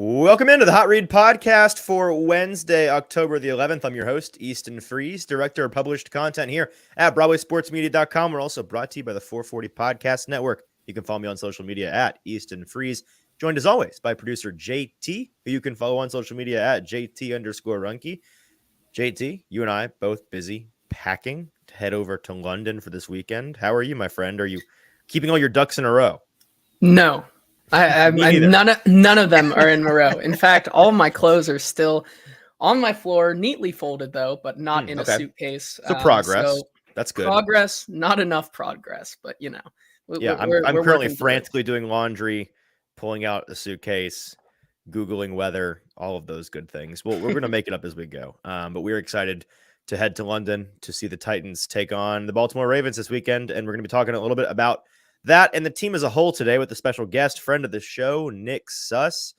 Welcome into the Hot Read Podcast for Wednesday, October the 11th. I'm your host, Easton Freeze, director of published content here at BroadwaySportsMedia.com. We're also brought to you by the 440 Podcast Network. You can follow me on social media at Easton Freeze. Joined as always by producer JT, who you can follow on social media at JT_Ruhnke. JT, you and I both busy packing to head over to London for this weekend. How are you, my friend? Are you keeping all your ducks in a row? No. None of them are in a row. In fact, all of my clothes are still on my floor, neatly folded though, but not in a suitcase. So progress. That's good. Progress, not enough progress, but you know. I'm currently frantically doing laundry, pulling out a suitcase, Googling weather, all of those good things. Well, we're going to make it up as we go. But we're excited to head to London to see the Titans take on the Baltimore Ravens this weekend. And we're going to be talking a little bit about that and the team as a whole today with a special guest, friend of the show, Nick Suss,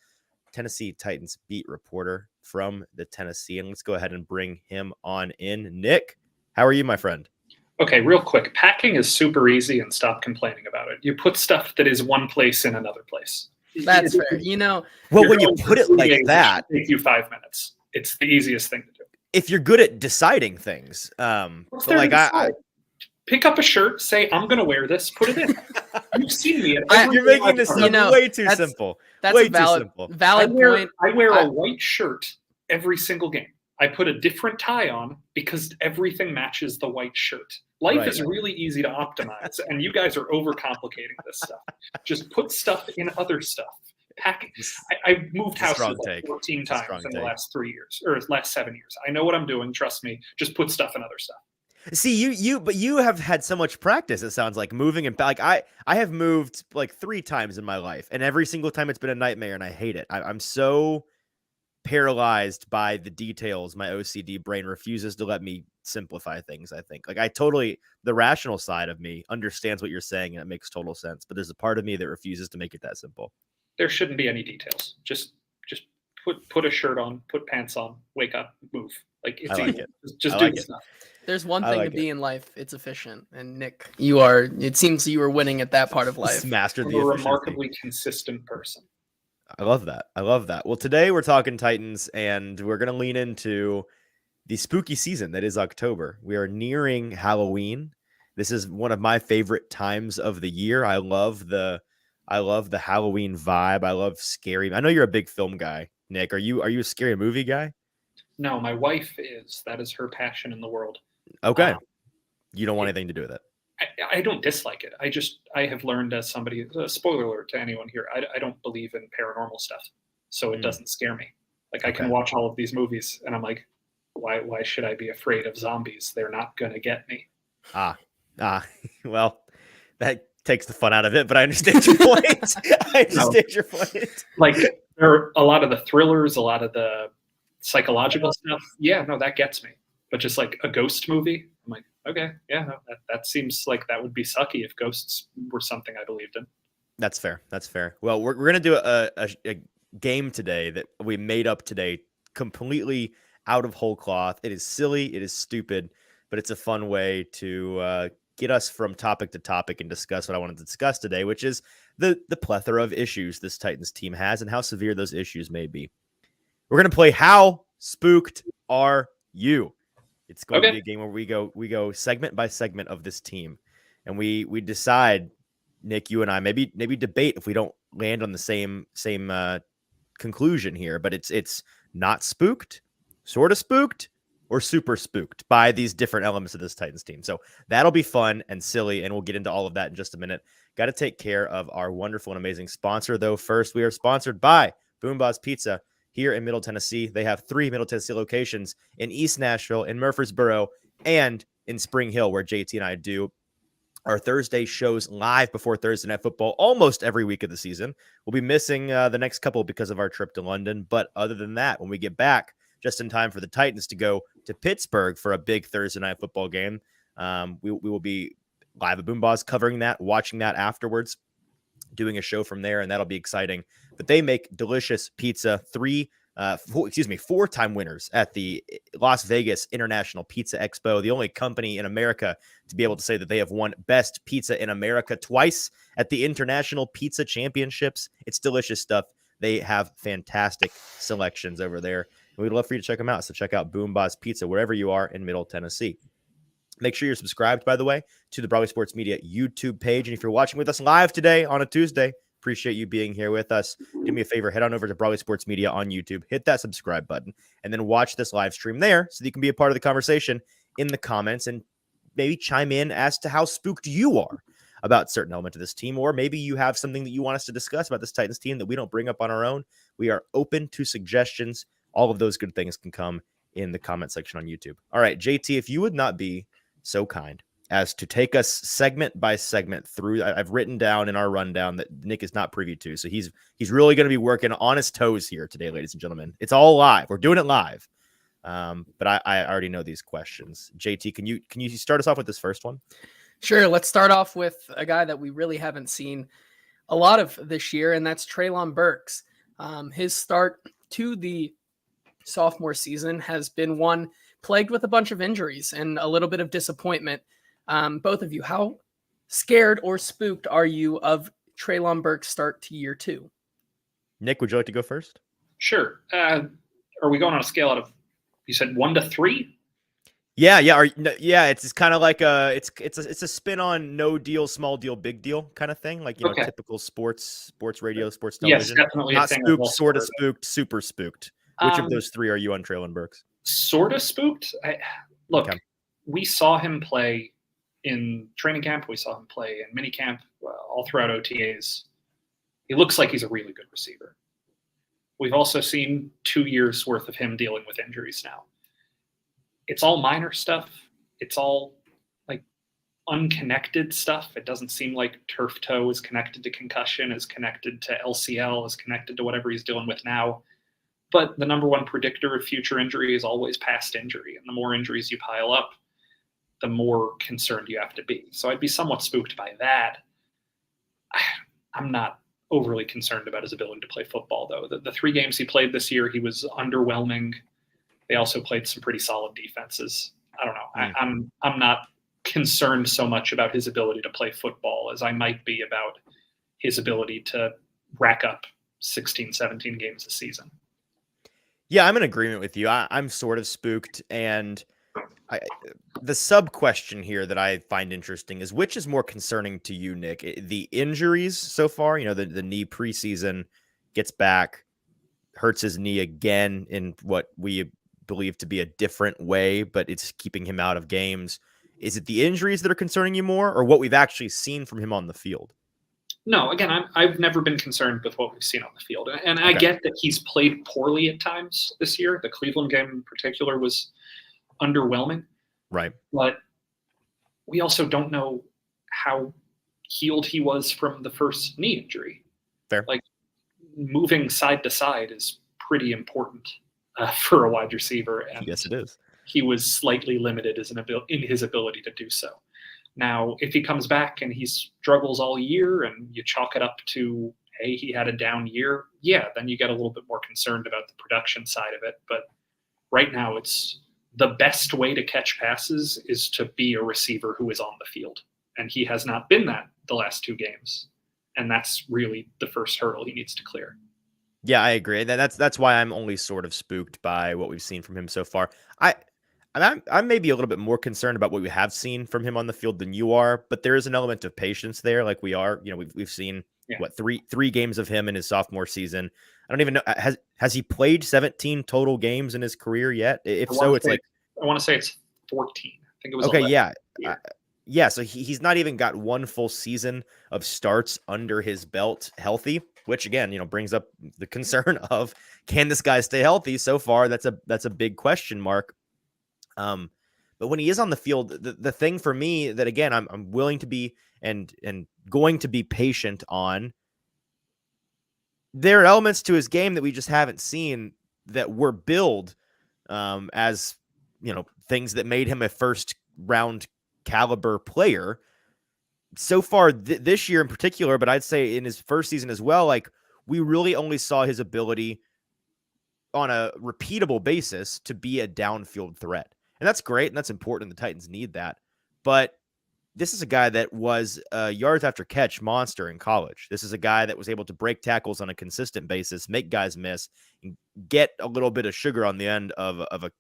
Tennessee Titans beat reporter from the Tennessean. Let's go ahead and bring him on in. Nick, how are you, my friend? Okay, real quick. Packing is super easy and stop complaining about it. You put stuff that is one place in another place. That's fair. You know, well, when you put it like that, it takes you 5 minutes. It's the easiest thing to do. If you're good at deciding things, I pick up a shirt, say, I'm going to wear this, put it in. You've seen me. You're making this way too simple. That's a valid point. I wear a white shirt every single game. I put a different tie on because everything matches the white shirt. Life is really easy to optimize, and you guys are overcomplicating this stuff. Just put stuff in other stuff. Packing. I moved houses like 14 times in the last 3 years, or last 7 years. I know what I'm doing. Trust me. Just put stuff in other stuff. See, but you have had so much practice, it sounds like, moving and like I have moved like 3 times in my life, and every single time it's been a nightmare and I hate it. I'm so paralyzed by the details. My OCD brain refuses to let me simplify things. I think the rational side of me understands what you're saying and it makes total sense, but there's a part of me that refuses to make it that simple. There shouldn't be any details. Just put a shirt on, put pants on, wake up, move. Like it's easy. Just do stuff. There's one thing to be in life. It's efficient. And Nick, it seems you are winning at that part of life. Mastered the efficiency. A remarkably consistent person. I love that. Well, today we're talking Titans, and we're going to lean into the spooky season that is October. We are nearing Halloween. This is one of my favorite times of the year. I love the Halloween vibe. I love scary. I know you're a big film guy, Nick. Are you a scary movie guy? No, my wife is. That is her passion in the world. Okay. You don't want anything to do with it. I don't dislike it. I have learned as somebody, spoiler alert to anyone here, I don't believe in paranormal stuff. So it doesn't scare me. Like I can watch all of these movies and I'm like, why should I be afraid of zombies? They're not going to get me. Well, that takes the fun out of it, but I understand your point. Your point. Like there are a lot of the thrillers, a lot of the psychological stuff. Yeah, no, that gets me. But just like a ghost movie, I'm like, okay, yeah, no, that seems like that would be sucky if ghosts were something I believed in. That's fair. Well, we're going to do a game today that we made up today, completely out of whole cloth. It is silly. It is stupid, but it's a fun way to get us from topic to topic and discuss what I wanted to discuss today, which is the plethora of issues this Titans team has and how severe those issues may be. We're going to play How Spooked Are You? It's going to be a game where we go segment by segment of this team, and we decide, Nick, you and I, maybe debate if we don't land on the same conclusion here, but it's not spooked, sort of spooked, or super spooked by these different elements of this Titans team. So that'll be fun and silly, and we'll get into all of that in just a minute. Got to take care of our wonderful and amazing sponsor, though. First, we are sponsored by Boom Boss Pizza here in Middle Tennessee. They have 3 Middle Tennessee locations in East Nashville, in Murfreesboro, and in Spring Hill, where JT and I do our Thursday shows live before Thursday Night Football almost every week of the season. We'll be missing the next couple because of our trip to London. But other than that, when we get back, just in time for the Titans to go to Pittsburgh for a big Thursday Night Football game, we will be live at Boom Boss covering that, watching that afterwards, doing a show from there, and that'll be exciting. But they make delicious pizza. 4-time winners at the Las Vegas International Pizza Expo, the only company in America to be able to say that they have won Best Pizza in America twice at the International Pizza Championships. It's delicious stuff. They have fantastic selections over there. And we'd love for you to check them out. So check out Boom Boss Pizza wherever you are in Middle Tennessee. Make sure you're subscribed, by the way, to the Broadway Sports Media YouTube page. And if you're watching with us live today on a Tuesday, appreciate you being here with us. Do me a favor, head on over to Broadway Sports Media on YouTube, hit that subscribe button, and then watch this live stream there so that you can be a part of the conversation in the comments and maybe chime in as to how spooked you are about certain element of this team, or maybe you have something that you want us to discuss about this Titans team that we don't bring up on our own. We are open to suggestions. All of those good things can come in the comment section on YouTube. All right, JT, if you would not be so kind as to take us segment by segment through. I've written down in our rundown that Nick is not privy to, so he's really going to be working on his toes here today, ladies and gentlemen. It's all live. We're doing it live, but I already know these questions. JT, can you start us off with this first one? Sure. Let's start off with a guy that we really haven't seen a lot of this year, and that's Treylon Burks. His start to the sophomore season has been one plagued with a bunch of injuries and a little bit of disappointment. Both of you, how scared or spooked are you of Treylon Burks' start to year 2? Nick, would you like to go first? Sure. Are we going on a scale out of, you said 1 to 3? Yeah. It's kind of like it's a spin on no deal, small deal, big deal kind of thing. Like, typical sports radio, sports television. Yes, definitely. Not spooked, sort of spooked, super spooked. Which of those 3 are you on Treylon Burks? Sort of spooked. We saw him play in training camp. We saw him play in mini camp, all throughout OTAs. He looks like he's a really good receiver. We've also seen 2 years worth of him dealing with injuries now. It's all minor stuff. It's all like unconnected stuff. It doesn't seem like turf toe is connected to concussion, is connected to LCL, is connected to whatever he's dealing with now. But the number one predictor of future injury is always past injury. And the more injuries you pile up, the more concerned you have to be. So I'd be somewhat spooked by that. I'm not overly concerned about his ability to play football, though. The 3 games he played this year, he was underwhelming. They also played some pretty solid defenses. I don't know. I'm not concerned so much about his ability to play football as I might be about his ability to rack up 16, 17 games a season. Yeah, I'm in agreement with you. I'm sort of spooked, and the sub question here that I find interesting is which is more concerning to you, Nick? The injuries so far, the knee preseason, gets back, hurts his knee again in what we believe to be a different way, but it's keeping him out of games. Is it the injuries that are concerning you more, or what we've actually seen from him on the field? No, again, I've never been concerned with what we've seen on the field. And I get that he's played poorly at times this year. The Cleveland game in particular was underwhelming. Right. But we also don't know how healed he was from the first knee injury. Fair. Like, moving side to side is pretty important for a wide receiver. And yes, it is. He was slightly limited in his ability to do so. Now, if he comes back and he struggles all year and you chalk it up to, hey, he had a down year, yeah, then you get a little bit more concerned about the production side of it. But right now, it's the best way to catch passes is to be a receiver who is on the field. And he has not been that the last 2 games. And that's really the first hurdle he needs to clear. Yeah, I agree. That's why I'm only sort of spooked by what we've seen from him so far. I'm maybe a little bit more concerned about what we have seen from him on the field than you are, but there is an element of patience there. Like we are, we've seen three games of him in his sophomore season. I don't even know, has he played 17 total games in his career yet? If so, it's like, I want to say it's 14. I think it was okay. 11. Yeah. So he's not even got one full season of starts under his belt healthy, which again, brings up the concern of, can this guy stay healthy? So far, that's a big question mark. But when he is on the field, the thing for me that, again, I'm willing to be and going to be patient on, there are elements to his game that we just haven't seen that were billed as, things that made him a first round caliber player. So far this year in particular, but I'd say in his first season as well, like, we really only saw his ability on a repeatable basis to be a downfield threat. And that's great, and that's important. The Titans need that. But this is a guy that was a yards after catch monster in college. This is a guy that was able to break tackles on a consistent basis, make guys miss, and get a little bit of sugar on the end of a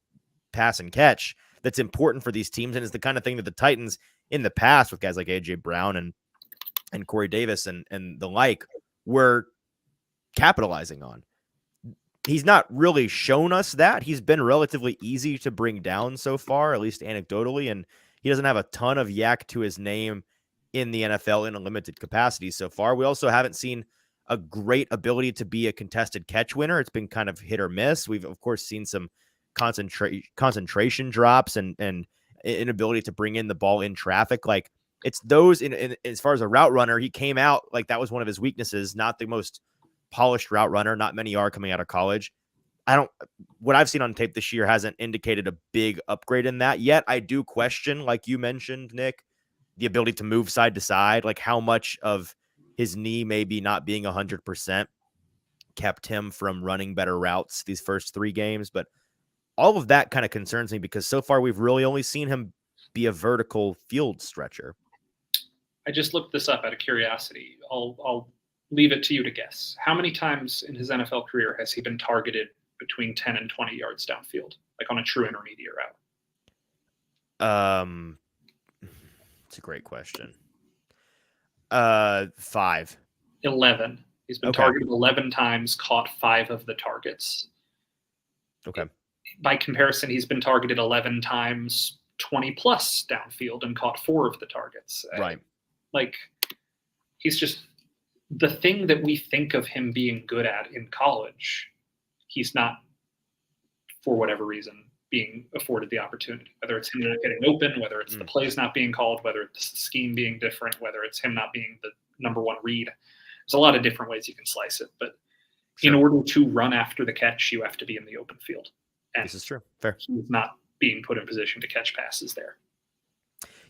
pass and catch that's important for these teams, and is the kind of thing that the Titans in the past with guys like A.J. Brown and Corey Davis and the like were capitalizing on. He's not really shown us that. He's been relatively easy to bring down so far, at least anecdotally, and he doesn't have a ton of yak to his name in the NFL in a limited capacity so far. We also haven't seen a great ability to be a contested catch winner. It's been kind of hit or miss. We've, of course, seen some concentration drops and inability to bring in the ball in traffic. Like, it's those in as far as a route runner, he came out like that was one of his weaknesses, not the most polished route runner. Not many are coming out of college. What I've seen on tape this year hasn't indicated a big upgrade in that yet. I do question, like you mentioned, Nick, the ability to move side to side, like how much of his knee maybe not being 100% kept him from running better routes these first 3 games. But all of that kind of concerns me because so far we've really only seen him be a vertical field stretcher. I just looked this up out of curiosity. I'll leave it to you to guess. How many times in his NFL career has he been targeted between 10 and 20 yards downfield, like on a true intermediate route? It's a great question. 5. 11. He's been targeted 11 times, caught 5 of the targets. Okay. By comparison, he's been targeted 11 times, 20 plus downfield, and caught 4 of the targets. Right. Like, he's just the thing that we think of him being good at in college. He's not, for whatever reason, being afforded the opportunity, whether it's him not getting open, whether it's the plays not being called, whether it's the scheme being different, whether it's him not being the number one read. There's a lot of different ways you can slice it, but in order to run after the catch, you have to be in the open field. And this is true. Fair. He's not being put in position to catch passes there.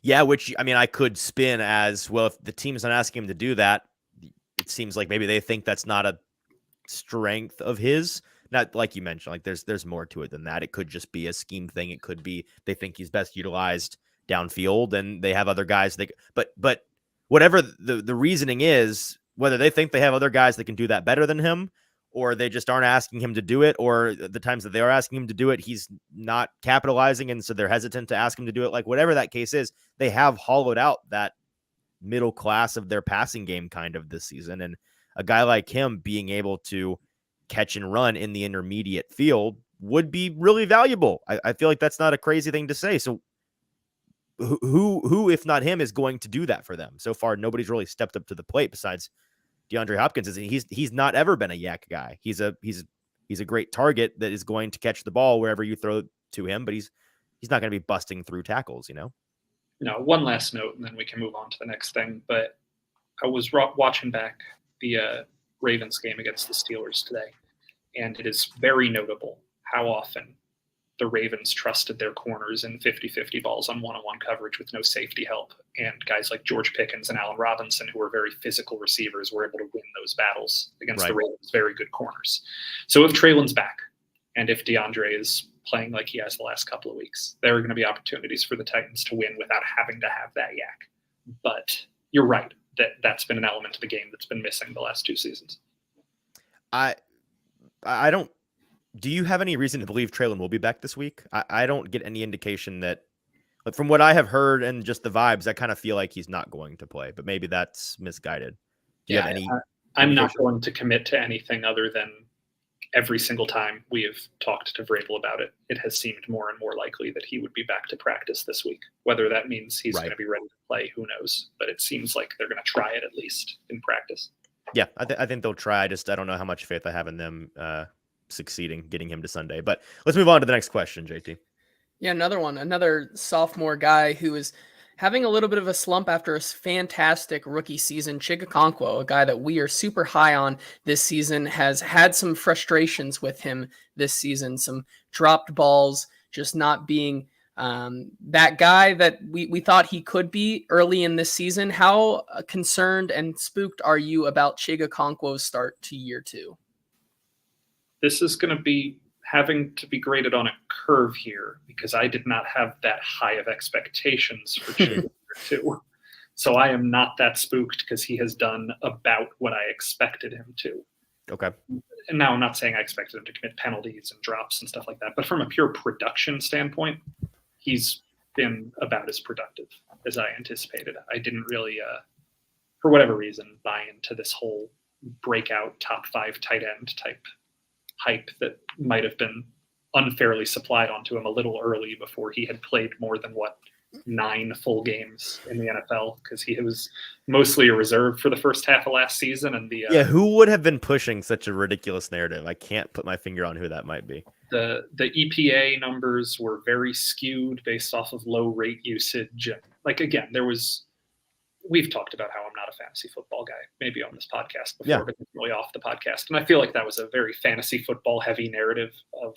Yeah, which, I mean, I could spin as, well, if the team's not asking him to do that, it seems like maybe they think that's not a strength of his. Not like you mentioned, like there's more to it than that. It could just be a scheme thing. It could be they think he's best utilized downfield and they have other guys that, but whatever the reasoning is, whether they think they have other guys that can do that better than him, or they just aren't asking him to do it, or the times that they are asking him to do it, he's not capitalizing, and so they're hesitant to ask him to do it. Like, whatever that case is, they have hollowed out that middle class of their passing game kind of this season. And a guy like him being able to catch and run in the intermediate field would be really valuable. I feel like that's not a crazy thing to say. So who, if not him, is going to do that for them? So far, nobody's really stepped up to the plate besides DeAndre Hopkins. He's not ever been a yak guy. He's a great target that is going to catch the ball wherever you throw it to him, but he's not going to be busting through tackles, you know? No, one last note, and then we can move on to the next thing. But I was watching back the Ravens game against the Steelers today, and it is very notable how often the Ravens trusted their corners in 50-50 balls on one-on-one coverage with no safety help. And guys like George Pickens and Allen Robinson, who are very physical receivers, were able to win those battles against the Ravens' very good corners. So if Treylon's back, and if DeAndre is playing like he has the last couple of weeks, there are going to be opportunities for the Titans to win without having to have that yak. But you're right, that's been an element of the game that's been missing the last 2 seasons. I don't. Do you have any reason to believe Treylon will be back this week? I don't get any indication that, like, from what I have heard and just the vibes, I kind of feel like he's not going to play, but maybe that's misguided. Do you have any? I'm not going to commit to anything other than every single time we have talked to Vrabel about it, it has seemed more and more likely that he would be back to practice this week. Whether that means he's going to be ready to play, who knows? But it seems like they're going to try it at least in practice. Yeah, I think they'll try. I don't know how much faith I have in them succeeding, getting him to Sunday. But let's move on to the next question, JT. Yeah, another sophomore guy who is having a little bit of a slump after a fantastic rookie season. Chigakonkwo, a guy that we are super high on this season, has had some frustrations with him this season, some dropped balls, just not being that guy that we thought he could be early in this season. How concerned and spooked are you about Chigakonkwo's start to year 2? This is going to be having to be graded on a curve here because I did not have that high of expectations for year 2. So I am not that spooked because he has done about what I expected him to. Okay. And now I'm not saying I expected him to commit penalties and drops and stuff like that, but from a pure production standpoint, he's been about as productive as I anticipated. I didn't really, for whatever reason, buy into this whole breakout top 5 tight end type hype that might have been unfairly supplied onto him a little early before he had played more than 9 full games in the NFL, because he was mostly a reserve for the first half of last season. And who would have been pushing such a ridiculous narrative? I can't put my finger on who that might be. The EPA numbers were very skewed based off of low rate usage. And again, we've talked about how I'm not a fantasy football guy, maybe on this podcast before, but really off the podcast. And I feel like that was a very fantasy football heavy narrative of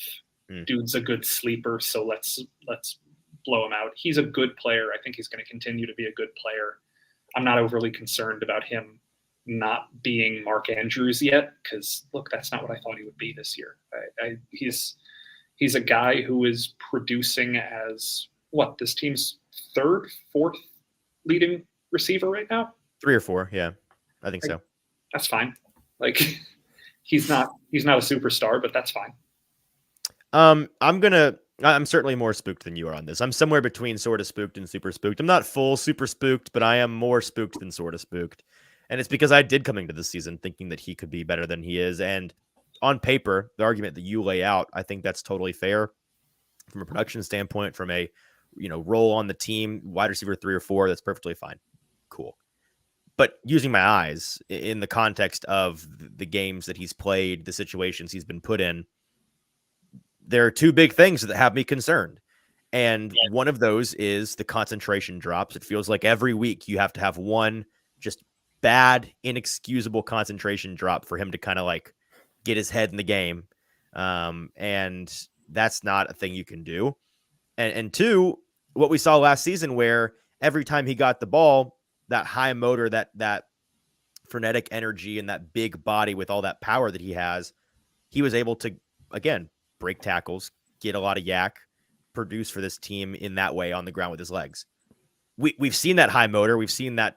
dude's a good sleeper, so let's blow him out. He's a good player. I think he's going to continue to be a good player. I'm not overly concerned about him not being Mark Andrews yet, because look, that's not what I thought he would be this year. He's a guy who is producing as this team's 3rd, 4th leading receiver right now. 3 or 4, yeah, I think so. That's fine. He's not a superstar, but that's fine. I'm certainly more spooked than you are on this. I'm somewhere between sort of spooked and super spooked. I'm not full super spooked, but I am more spooked than sort of spooked. And it's because I did come into the season thinking that he could be better than he is. And on paper, the argument that you lay out, I think that's totally fair from a production standpoint, from a, role on the team, wide receiver 3 or 4, that's perfectly fine. Cool. But using my eyes in the context of the games that he's played, the situations he's been put in, there are 2 big things that have me concerned. And one of those is the concentration drops. It feels like every week you have to have one just bad, inexcusable concentration drop for him to kind of get his head in the game. And that's not a thing you can do. And 2, what we saw last season, where every time he got the ball, that high motor, that frenetic energy and that big body with all that power that he has, he was able to, again, break tackles, get a lot of yak, produce for this team in that way on the ground with his legs. We've seen that high motor. We've seen that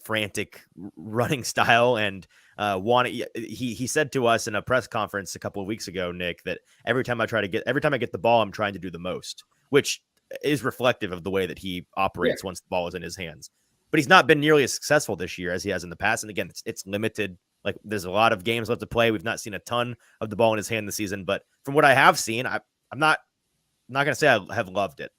frantic running style. And he said to us in a press conference a couple of weeks ago, Nick, that every time I get the ball, I'm trying to do the most, which is reflective of the way that he operates once the ball is in his hands. But he's not been nearly as successful this year as he has in the past. And again, it's limited. There's a lot of games left to play. We've not seen a ton of the ball in his hand this season, but from what I have seen, I'm not going to say I have loved it.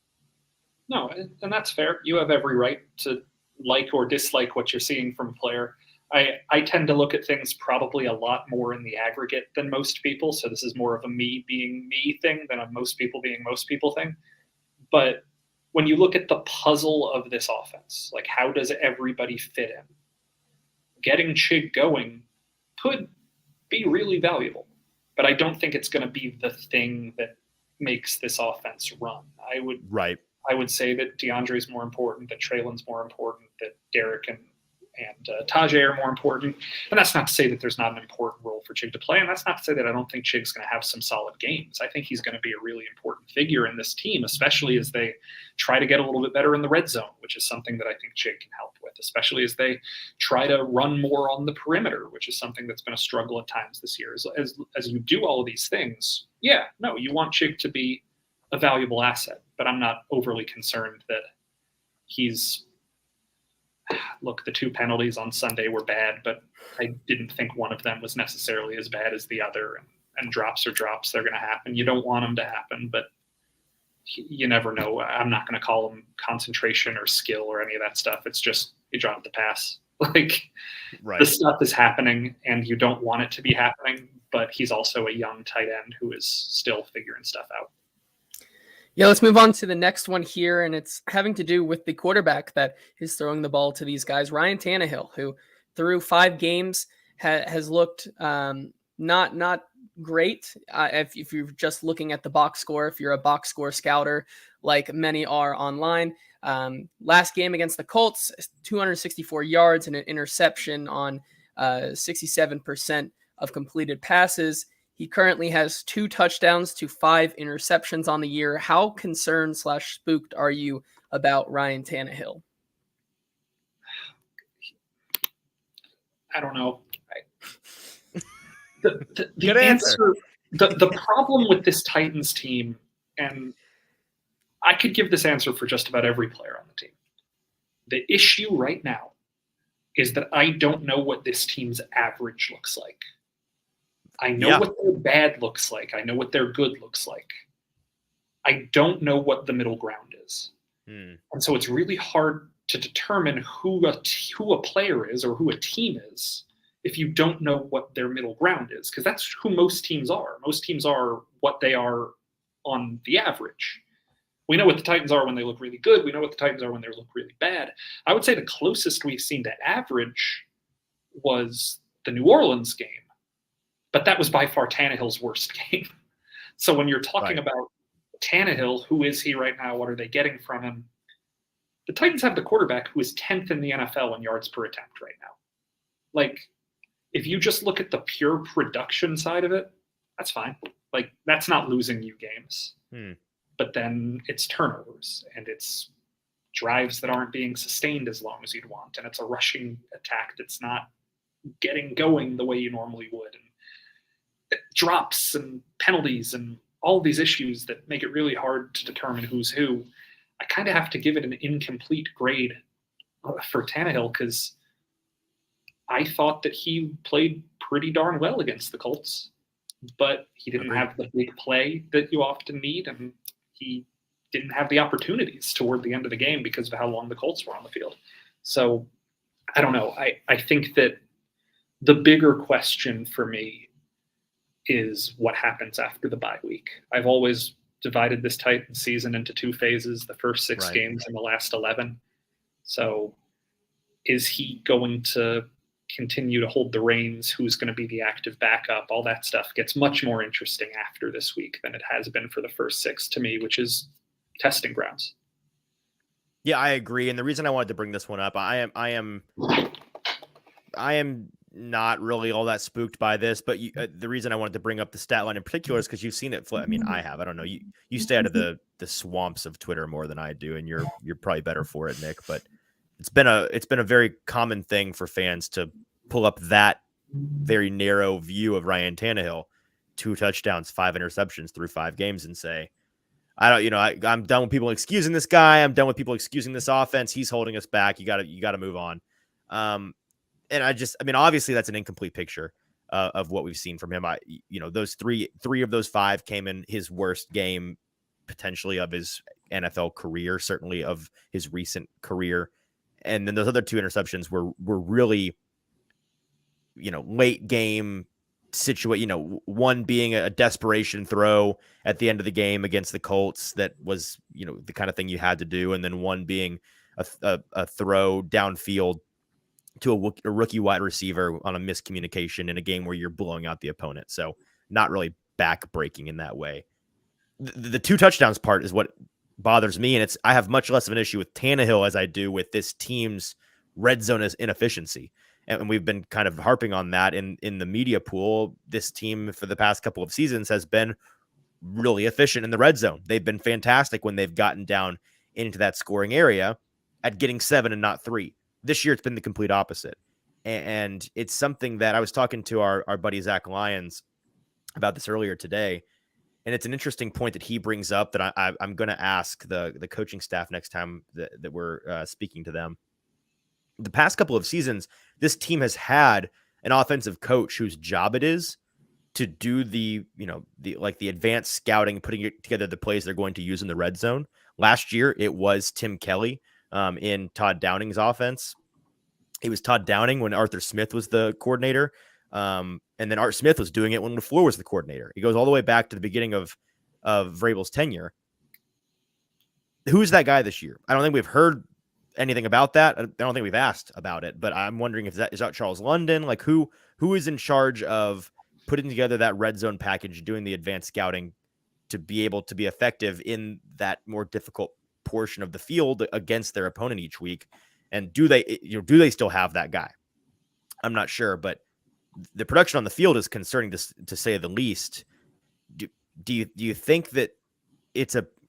No, and that's fair. You have every right to like or dislike what you're seeing from a player. I tend to look at things probably a lot more in the aggregate than most people. So this is more of a me being me thing than a most people being most people thing. But when you look at the puzzle of this offense, how does everybody fit in? Getting Chig going could be really valuable, but I don't think it's going to be the thing that makes this offense run. I would say that DeAndre's more important, that Treylon's more important, that Derek and Tajay are more important. And that's not to say that there's not an important role for Chig to play. And that's not to say that I don't think Chig's going to have some solid games. I think he's going to be a really important figure in this team, especially as they try to get a little bit better in the red zone, which is something that I think Chig can help with, especially as they try to run more on the perimeter, which is something that's been a struggle at times this year. As you do all of these things, you want Chig to be a valuable asset, but I'm not overly concerned that look, the 2 penalties on Sunday were bad, but I didn't think one of them was necessarily as bad as the other. And drops are drops. They're going to happen. You don't want them to happen, but you never know. I'm not going to call them concentration or skill or any of that stuff. It's just you drop the pass. The stuff is happening, and you don't want it to be happening, but he's also a young tight end who is still figuring stuff out. Yeah, let's move on to the next one here, and it's having to do with the quarterback that is throwing the ball to these guys, Ryan Tannehill, who through 5 games has looked not great. If you're just looking at the box score, if you're a box score scouter like many are online. Last game against the Colts, 264 yards and an interception on 67% of completed passes. He currently has 2 touchdowns to 5 interceptions on the year. How concerned / spooked are you about Ryan Tannehill? I don't know. The Good answer. The problem with this Titans team, and I could give this answer for just about every player on the team. The issue right now is that I don't know what this team's average looks like. I know what their bad looks like. I know what their good looks like. I don't know what the middle ground is. And so it's really hard to determine who a player is or who a team is if you don't know what their middle ground is, because that's who most teams are. Most teams are what they are on the average. We know what the Titans are when they look really good. We know what the Titans are when they look really bad. I would say the closest we've seen to average was the New Orleans game, but that was by far Tannehill's worst game. So when you're talking about Tannehill, who is he right now? What are they getting from him? The Titans have the quarterback who is 10th in the NFL in yards per attempt right now. Like, if you just look at the pure production side of it, that's fine. Like, that's not losing you games. But then it's turnovers and it's drives that aren't being sustained as long as you'd want. And it's a rushing attack that's not getting going the way you normally would. And drops and penalties and all these issues that make it really hard to determine who's who. I kind of have to give it an incomplete grade for Tannehill because I thought that he played pretty darn well against the Colts, but he didn't have the big play that you often need, and he didn't have the opportunities toward the end of the game because of how long the Colts were on the field. So I don't know. I think that the bigger question for me is what happens after the bye week. I've always divided this Titans season into two phases, the first 6 games and the last 11. So is he going to continue to hold the reins? Who's going to be the active backup? All that stuff gets much more interesting after this week than it has been for the first 6 to me, which is testing grounds. Yeah, I agree. And the reason I wanted to bring this one up, I am not really all that spooked by this, but the reason I wanted to bring up the stat line in particular is because you've seen it. I mean, I have. I don't know. You stay out of the swamps of Twitter more than I do, and you're probably better for it, Nick. But it's been a very common thing for fans to pull up that very narrow view of Ryan Tannehill, 2 touchdowns, 5 interceptions through 5 games, and say, I'm done with people excusing this guy. I'm done with people excusing this offense. He's holding us back. You got to move on. And obviously that's an incomplete picture of what we've seen from him. Those three of those 5 came in his worst game, potentially of his NFL career, certainly of his recent career. And then those other 2 interceptions were really, late game situation, one being a desperation throw at the end of the game against the Colts. That was, the kind of thing you had to do. And then one being a throw downfield to a rookie wide receiver on a miscommunication in a game where you're blowing out the opponent. So not really back-breaking in that way. The 2 touchdowns part is what bothers me, and I have much less of an issue with Tannehill as I do with this team's red zone inefficiency. And we've been kind of harping on that in the media pool. This team for the past couple of seasons has been really efficient in the red zone. They've been fantastic when they've gotten down into that scoring area at getting 7 and not 3. This year, it's been the complete opposite. And it's something that I was talking to our buddy Zach Lyons about this earlier today. And it's an interesting point that he brings up that I'm going to ask the coaching staff next time that we're speaking to them. The past couple of seasons, this team has had an offensive coach whose job it is to do the advanced scouting, putting together the plays they're going to use in the red zone. Last year, it was Tim Kelly in Todd Downing's offense. It was Todd Downing when Arthur Smith was the coordinator. And then Art Smith was doing it when LaFleur was the coordinator. He goes all the way back to the beginning of Vrabel's tenure. Who's that guy this year? I don't think we've heard anything about that. I don't think we've asked about it, but I'm wondering if is that Charles London? Like who is in charge of putting together that red zone package, doing the advanced scouting to be able to be effective in that more difficult portion of the field against their opponent each week? And do they still have that guy? I'm not sure, but the production on the field is concerning to say the least. Do you think that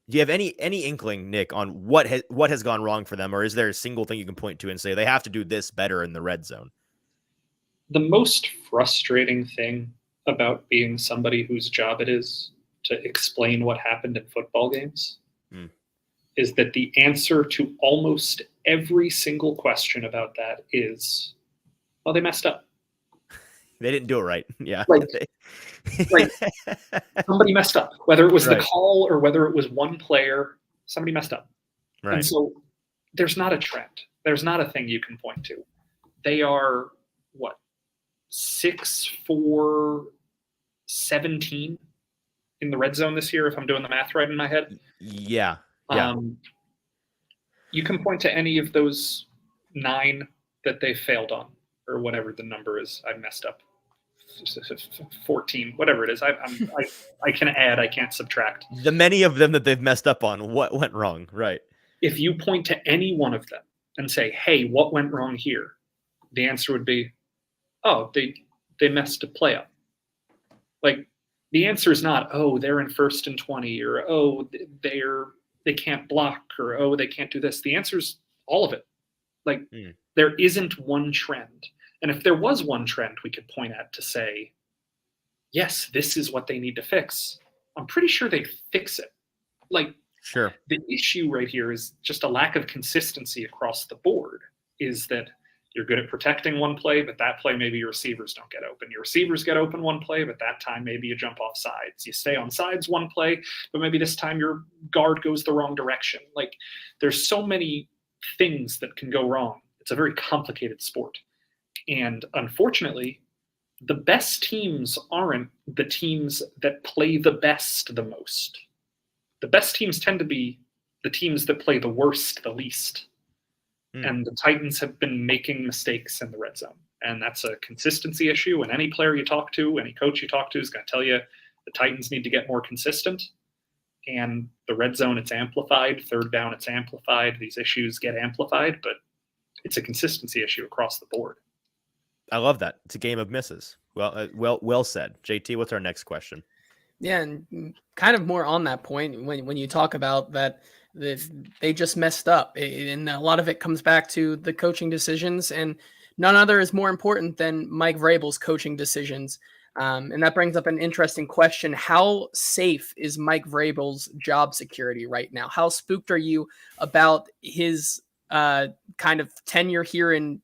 do you have any inkling, Nick, on what has gone wrong for them, or is there a single thing you can point to and say they have to do this better in the red zone? The most frustrating thing about being somebody whose job it is to explain what happened in football games is that the answer to almost every single question about that is, well, they messed up. They didn't do it right. Yeah. Like somebody messed up, whether it was Right. the call or whether it was one player, somebody messed up. Right. And so there's not a trend. There's not a thing you can point to. They are, what, 6-4, 17 in the red zone this year, if I'm doing the math right in my head. Yeah. Yeah. You can point to any of those 9 that they failed on, or whatever the number is. I messed up. 14, whatever it is. I can add, I can't subtract. The many of them that they've messed up on, what went wrong? Right. If you point to any one of them and say, hey, what went wrong here? The answer would be, oh, they messed a play up. Like, the answer is not, oh, they're in 1st and 20, or oh, they can't block, or oh, they can't do this. The answer is all of it. Like, there isn't one trend. And if there was one trend we could point at to say, yes, this is what they need to fix, I'm pretty sure they fix it. Like, sure. The issue right here is just a lack of consistency across the board, is that you're good at protecting one play, but that play, maybe your receivers don't get open. Your receivers get open one play, but that time maybe you jump off sides. You stay on sides one play, but maybe this time your guard goes the wrong direction. Like, there's so many things that can go wrong. It's a very complicated sport. And unfortunately, the best teams aren't the teams that play the best the most. The best teams tend to be the teams that play the worst the least. And the Titans have been making mistakes in the red zone. And that's a consistency issue. And any player you talk to, any coach you talk to is going to tell you the Titans need to get more consistent. And the red zone, it's amplified. Third down, it's amplified. These issues get amplified, but it's a consistency issue across the board. I love that. It's a game of misses. Well said. JT, what's our next question? Yeah, and kind of more on that point, when you talk about that, they just messed up, and a lot of it comes back to the coaching decisions, and none other is more important than Mike Vrabel's coaching decisions. And that brings up an interesting question. How safe is Mike Vrabel's job security right now? How spooked are you about his kind of tenure here in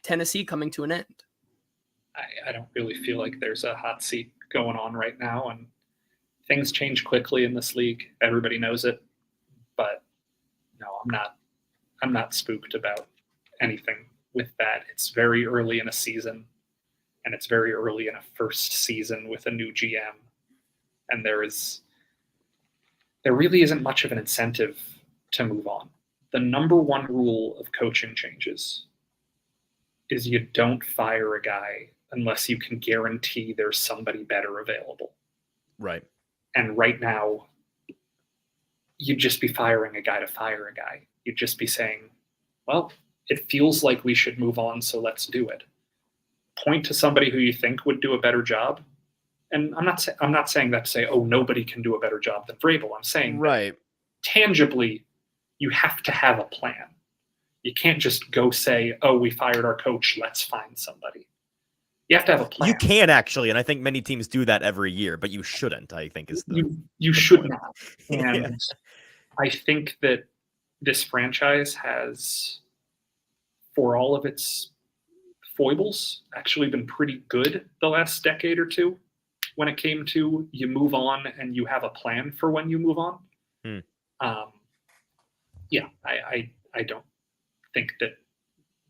Tennessee coming to an end? I don't really feel like there's a hot seat going on right now, and things change quickly in this league. Everybody knows it, but no, I'm not spooked about anything with that. It's very early in a season, and it's very early in a first season with a new GM, and there really isn't much of an incentive to move on. The number one rule of coaching changes is you don't fire a guy unless you can guarantee there's somebody better available. Right. And right now, you'd just be firing a guy to fire a guy. You'd just be saying, well, it feels like we should move on, so let's do it. Point to somebody who you think would do a better job. And I'm not saying that to say, oh, nobody can do a better job than Vrabel. I'm saying right. Tangibly, you have to have a plan. You can't just go say, oh, we fired our coach, let's find somebody. You have to have a plan. You can actually, and I think many teams do that every year, but you shouldn't, I think is the You should not. And I think that this franchise has, for all of its foibles, actually been pretty good the last decade or two when it came to you move on and you have a plan for when you move on. I don't think that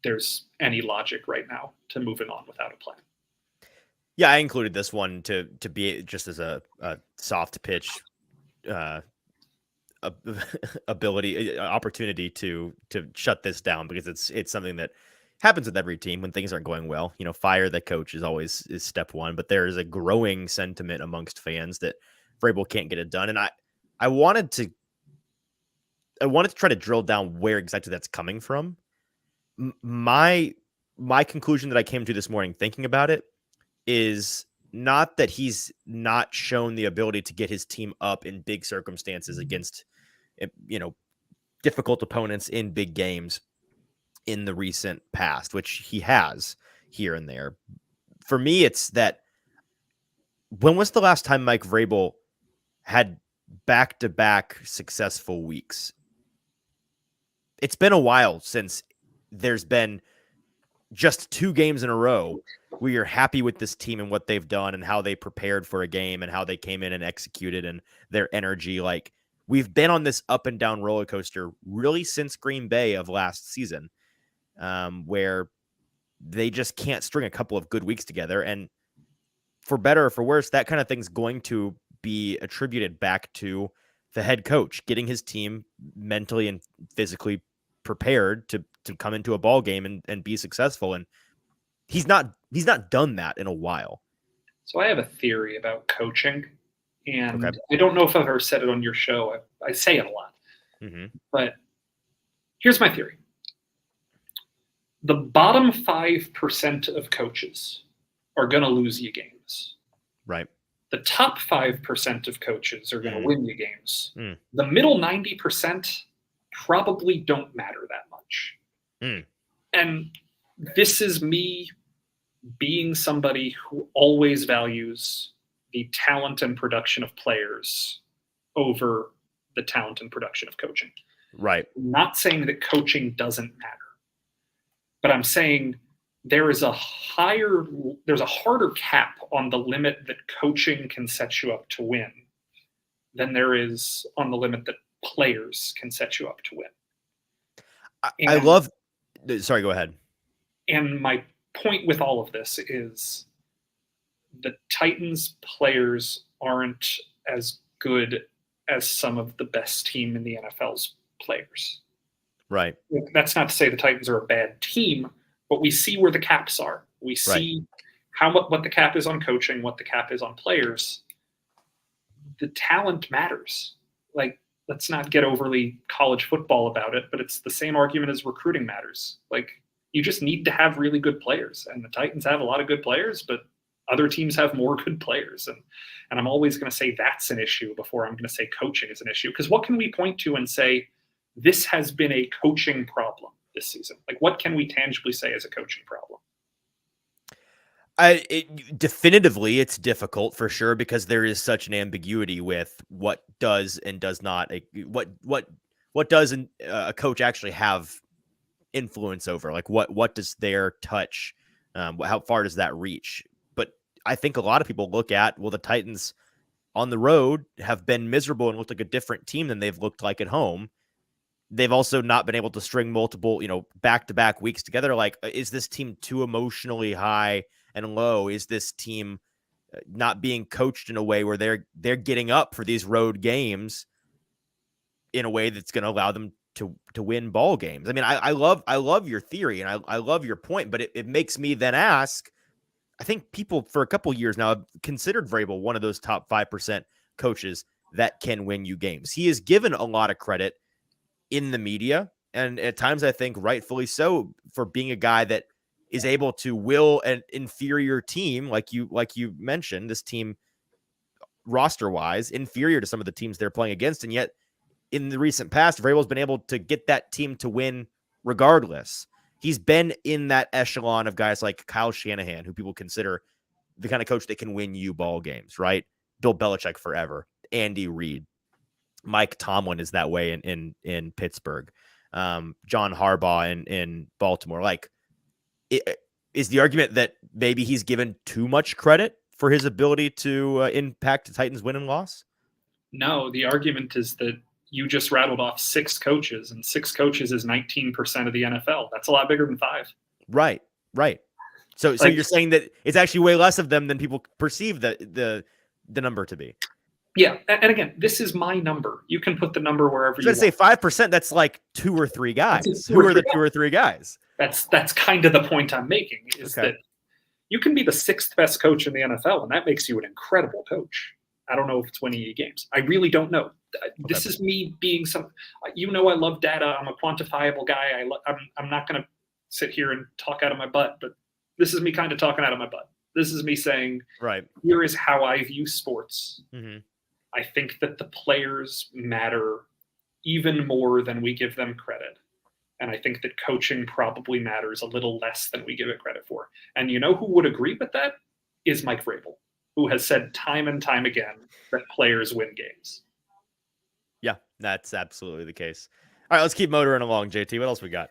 there's any logic right now to moving on without a plan. Yeah, I included this one to be just as a soft pitch opportunity to shut this down, because it's something that happens with every team when things aren't going well. You know, fire the coach is step one, but there is a growing sentiment amongst fans that Vrabel can't get it done, and I wanted to try to drill down where exactly that's coming from. My conclusion that I came to this morning thinking about it is not that he's not shown the ability to get his team up in big circumstances against, difficult opponents in big games in the recent past, which he has here and there. for me, it's that when was the last time Mike Vrabel had back-to-back successful weeks? It's been a while since there's been just 2 games in a row where you're happy with this team and what they've done and how they prepared for a game and how they came in and executed and their energy. Like, we've been on this up and down roller coaster really since Green Bay of last season, where they just can't string a couple of good weeks together. And for better or for worse, that kind of thing's going to be attributed back to the head coach getting his team mentally and physically prepared to come into a ball game and be successful. And he's not done that in a while. So I have a theory about coaching, and Okay. I don't know if I've ever said it on your show. I say it a lot, but here's my theory. The bottom 5% of coaches are going to lose you games. Right. The top 5% of coaches are going to win you games. Mm. The middle 90% probably don't matter that much. Mm. And this is me being somebody who always values the talent and production of players over the talent and production of coaching. Right. I'm not saying that coaching doesn't matter, but I'm saying there's a harder cap on the limit that coaching can set you up to win than there is on the limit that players can set you up to win. I love, sorry, go ahead. And my point with all of this is the Titans players aren't as good as some of the best team in the NFL's players. Right. That's not to say the Titans are a bad team, but we see where the caps are. We see what the cap is on coaching, what the cap is on players. The talent matters. Like, let's not get overly college football about it, but it's the same argument as recruiting matters. Like, you just need to have really good players, and the Titans have a lot of good players, but other teams have more good players. And I'm always going to say that's an issue before I'm going to say coaching is an issue. Because what can we point to and say, this has been a coaching problem this season? Like, what can we tangibly say is a coaching problem? Definitively, it's difficult for sure because there is such an ambiguity with what does and does not. What does a coach actually have influence over? Like, what does their touch? How far does that reach? But I think a lot of people look at, well, the Titans on the road have been miserable and looked like a different team than they've looked like at home. They've also not been able to string multiple, back-to-back weeks together. Like, is this team too emotionally high and low? Is this team not being coached in a way where they're getting up for these road games in a way that's going to allow them to win ball games? I mean, I love your theory and I love your point, but it makes me then ask, I think people for a couple of years now have considered Vrabel one of those top 5% coaches that can win you games. He is given a lot of credit in the media, and at times I think rightfully so, for being a guy that is able to will an inferior team, like you mentioned, this team roster wise inferior to some of the teams they're playing against, and yet in the recent past, Vrabel's been able to get that team to win regardless. He's been in that echelon of guys like Kyle Shanahan, who people consider the kind of coach that can win you ball games, right? Bill Belichick forever, Andy Reid, Mike Tomlin is that way in Pittsburgh, John Harbaugh in Baltimore. Like, is the argument that maybe he's given too much credit for his ability to impact the Titans' win and loss? No, the argument is that you just rattled off 6 coaches, and 6 coaches is 19% of the NFL. That's a lot bigger than 5. Right. So you're saying that it's actually way less of them than people perceive the number to be. Yeah, and again, this is my number. You can put the number wherever you want. Say 5%. That's like 2 or 3 guys. Who are the 2 or 3 guys? That's kind of the point I'm making. Is that you can be the 6th best coach in the NFL, and that makes you an incredible coach. I don't know if it's winning you games. I really don't know. This is me being some. I love data. I'm a quantifiable guy. I'm not going to sit here and talk out of my butt, but this is me kind of talking out of my butt. This is me saying, right, here is how I view sports. Mm-hmm. I think that the players matter even more than we give them credit. And I think that coaching probably matters a little less than we give it credit for. And you know who would agree with that? Is Mike Vrabel, who has said time and time again that players win games. Yeah, that's absolutely the case. All right, let's keep motoring along, JT. What else we got?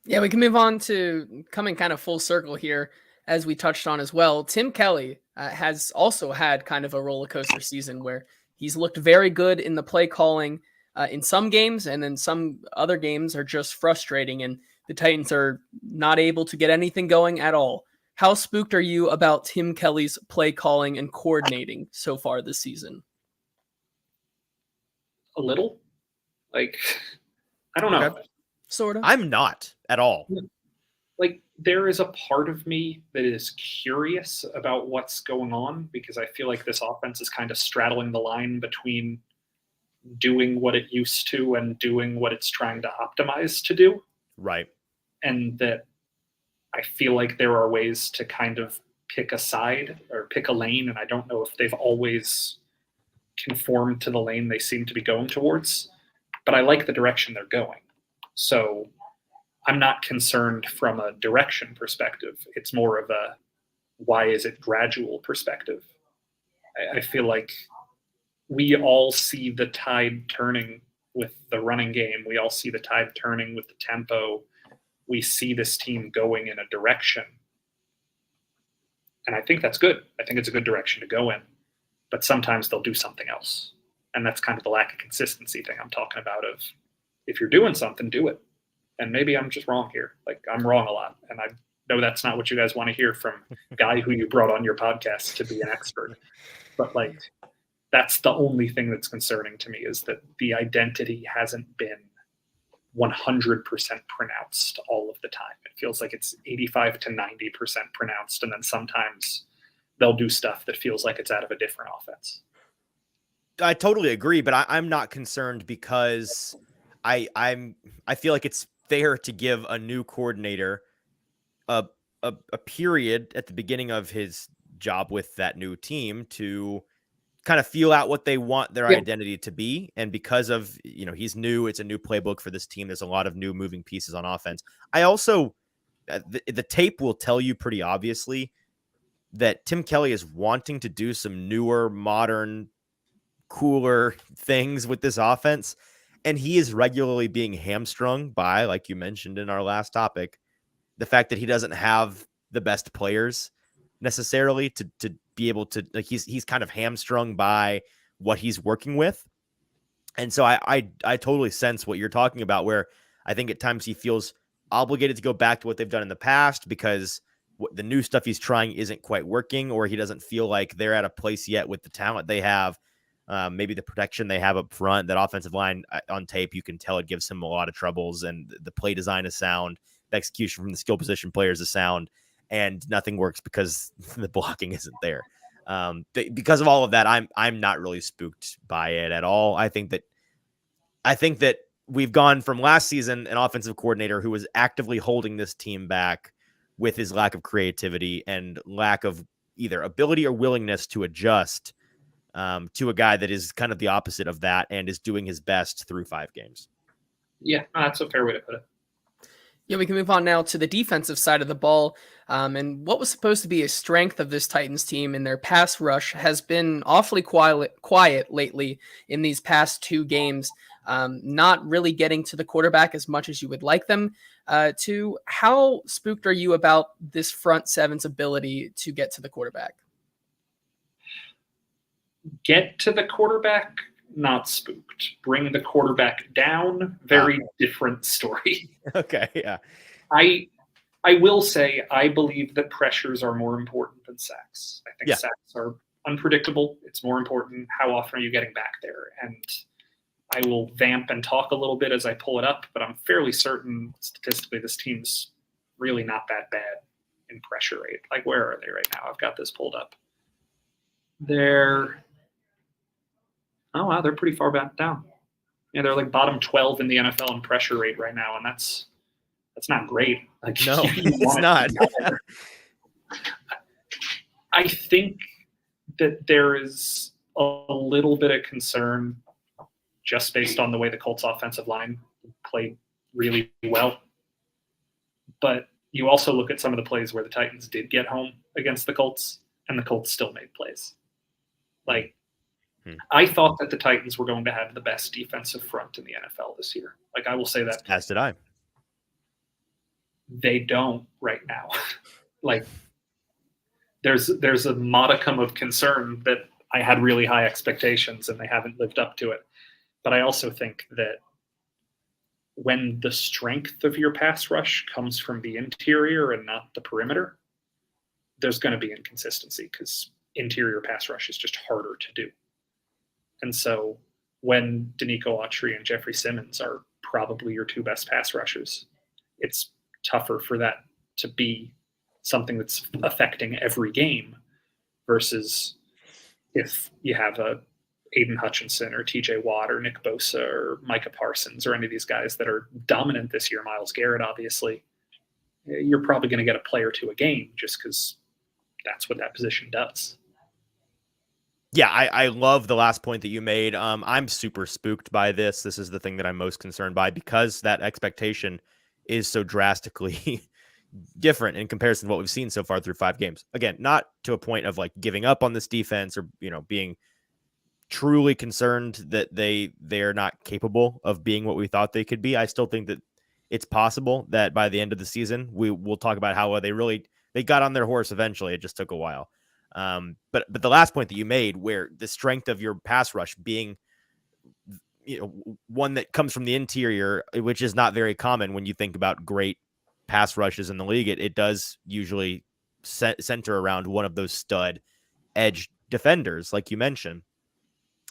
Yeah, we can move on to coming kind of full circle here, as we touched on as well. Tim Kelly has also had kind of a roller coaster season where he's looked very good in the play calling in some games, and then some other games are just frustrating, and the Titans are not able to get anything going at all. How spooked are you about Tim Kelly's play calling and coordinating so far this season? A little. Like, I don't know. Okay. Sort of. I'm not at all. Like, there is a part of me that is curious about what's going on, because I feel like this offense is kind of straddling the line between doing what it used to and doing what it's trying to optimize to do. Right. And that I feel like there are ways to kind of pick a side or pick a lane, and I don't know if they've always conformed to the lane they seem to be going towards, but I like the direction they're going. So I'm not concerned from a direction perspective. It's more of a why is it gradual perspective. I feel like we all see the tide turning with the running game. We all see the tide turning with the tempo. We see this team going in a direction. And I think that's good. I think it's a good direction to go in. But sometimes they'll do something else. And that's kind of the lack of consistency thing I'm talking about of, if you're doing something, do it. And maybe I'm just wrong here. Like, I'm wrong a lot. And I know that's not what you guys want to hear from a guy who you brought on your podcast to be an expert. But, like, that's the only thing that's concerning to me, is that the identity hasn't been 100% pronounced all of the time. It feels like it's 85 to 90% pronounced. And then sometimes they'll do stuff that feels like it's out of a different offense. I totally agree, but I'm not concerned because I feel like it's fair to give a new coordinator a period at the beginning of his job with that new team to kind of feel out what they want their identity to be. And because of, he's new, it's a new playbook for this team. There's a lot of new moving pieces on offense. I also, the tape will tell you pretty obviously that Tim Kelly is wanting to do some newer, modern, cooler things with this offense. And he is regularly being hamstrung by, like you mentioned in our last topic, the fact that he doesn't have the best players necessarily to be able to, like, he's kind of hamstrung by what he's working with. And so I totally sense what you're talking about, where I think at times he feels obligated to go back to what they've done in the past because the new stuff he's trying isn't quite working, or he doesn't feel like they're at a place yet with the talent they have. Maybe the protection they have up front, that offensive line on tape, you can tell it gives him a lot of troubles, and the play design is sound. The execution from the skill position players is sound, and nothing works because the blocking isn't there. Because of all of that, I'm not really spooked by it at all. I think that we've gone from last season, an offensive coordinator who was actively holding this team back with his lack of creativity and lack of either ability or willingness to adjust, to a guy that is kind of the opposite of that and is doing his best through 5 games. Yeah, that's a fair way to put it. Yeah, we can move on now to the defensive side of the ball. And what was supposed to be a strength of this Titans team in their pass rush has been awfully quiet lately in these past 2 games, not really getting to the quarterback as much as you would like them to. How spooked are you about this front seven's ability to get to the quarterback? Get to the quarterback, not spooked. Bring the quarterback down, very different story. Okay, yeah. I will say I believe that pressures are more important than sacks. I think sacks are unpredictable. It's more important how often are you getting back there. And I will vamp and talk a little bit as I pull it up, but I'm fairly certain statistically this team's really not that bad in pressure rate. Like, where are they right now? I've got this pulled up. They're pretty far back down. Yeah, they're like bottom 12 in the NFL in pressure rate right now, and that's not great. Like, no, it's not. I think that there is a little bit of concern just based on the way the Colts offensive line played really well But you also look at some of the plays where the Titans did get home against the Colts, and the Colts still made plays. Like, I thought that the Titans were going to have the best defensive front in the NFL this year. Like, I will say that. As did I. They don't right now. Like, there's a modicum of concern that I had really high expectations and they haven't lived up to it. But I also think that when the strength of your pass rush comes from the interior and not the perimeter, there's going to be inconsistency because interior pass rush is just harder to do. And so when Danico Autry and Jeffrey Simmons are probably your two best pass rushers, it's tougher for that to be something that's affecting every game versus if you have a Aiden Hutchinson or TJ Watt or Nick Bosa or Micah Parsons or any of these guys that are dominant this year, Myles Garrett, obviously, you're probably going to get a play or two a game just because that's what that position does. Yeah, I love the last point that you made. I'm super spooked by this. This is the thing that I'm most concerned by because that expectation is so drastically different in comparison to what we've seen so far through 5 games. Again, not to a point of like giving up on this defense or, being truly concerned that they're not capable of being what we thought they could be. I still think that it's possible that by the end of the season, we'll talk about how they got on their horse eventually. It just took a while. But the last point that you made, where the strength of your pass rush being, one that comes from the interior, which is not very common when you think about great pass rushes in the league, it does usually center around one of those stud edge defenders, like you mentioned.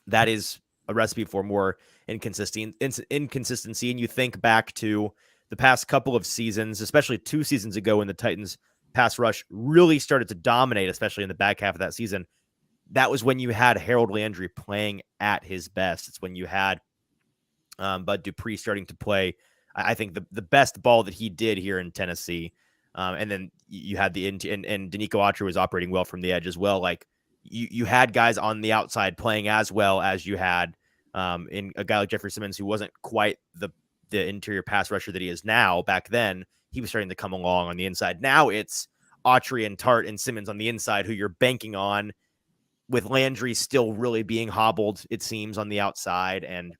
That is a recipe for more inconsistency. And you think back to the past couple of seasons, especially 2 seasons ago when the Titans pass rush really started to dominate, especially in the back half of that season. That was when you had Harold Landry playing at his best. It's when you had Bud Dupree starting to play, I think, the best ball that he did here in Tennessee. And then you had and Danico Autry was operating well from the edge as well. Like, you had guys on the outside playing as well as you had in a guy like Jeffrey Simmons, who wasn't quite the interior pass rusher that he is now. Back then, he was starting to come along on the inside. Now it's Autry and Tart and Simmons on the inside, who you're banking on, with Landry still really being hobbled, it seems, on the outside. And,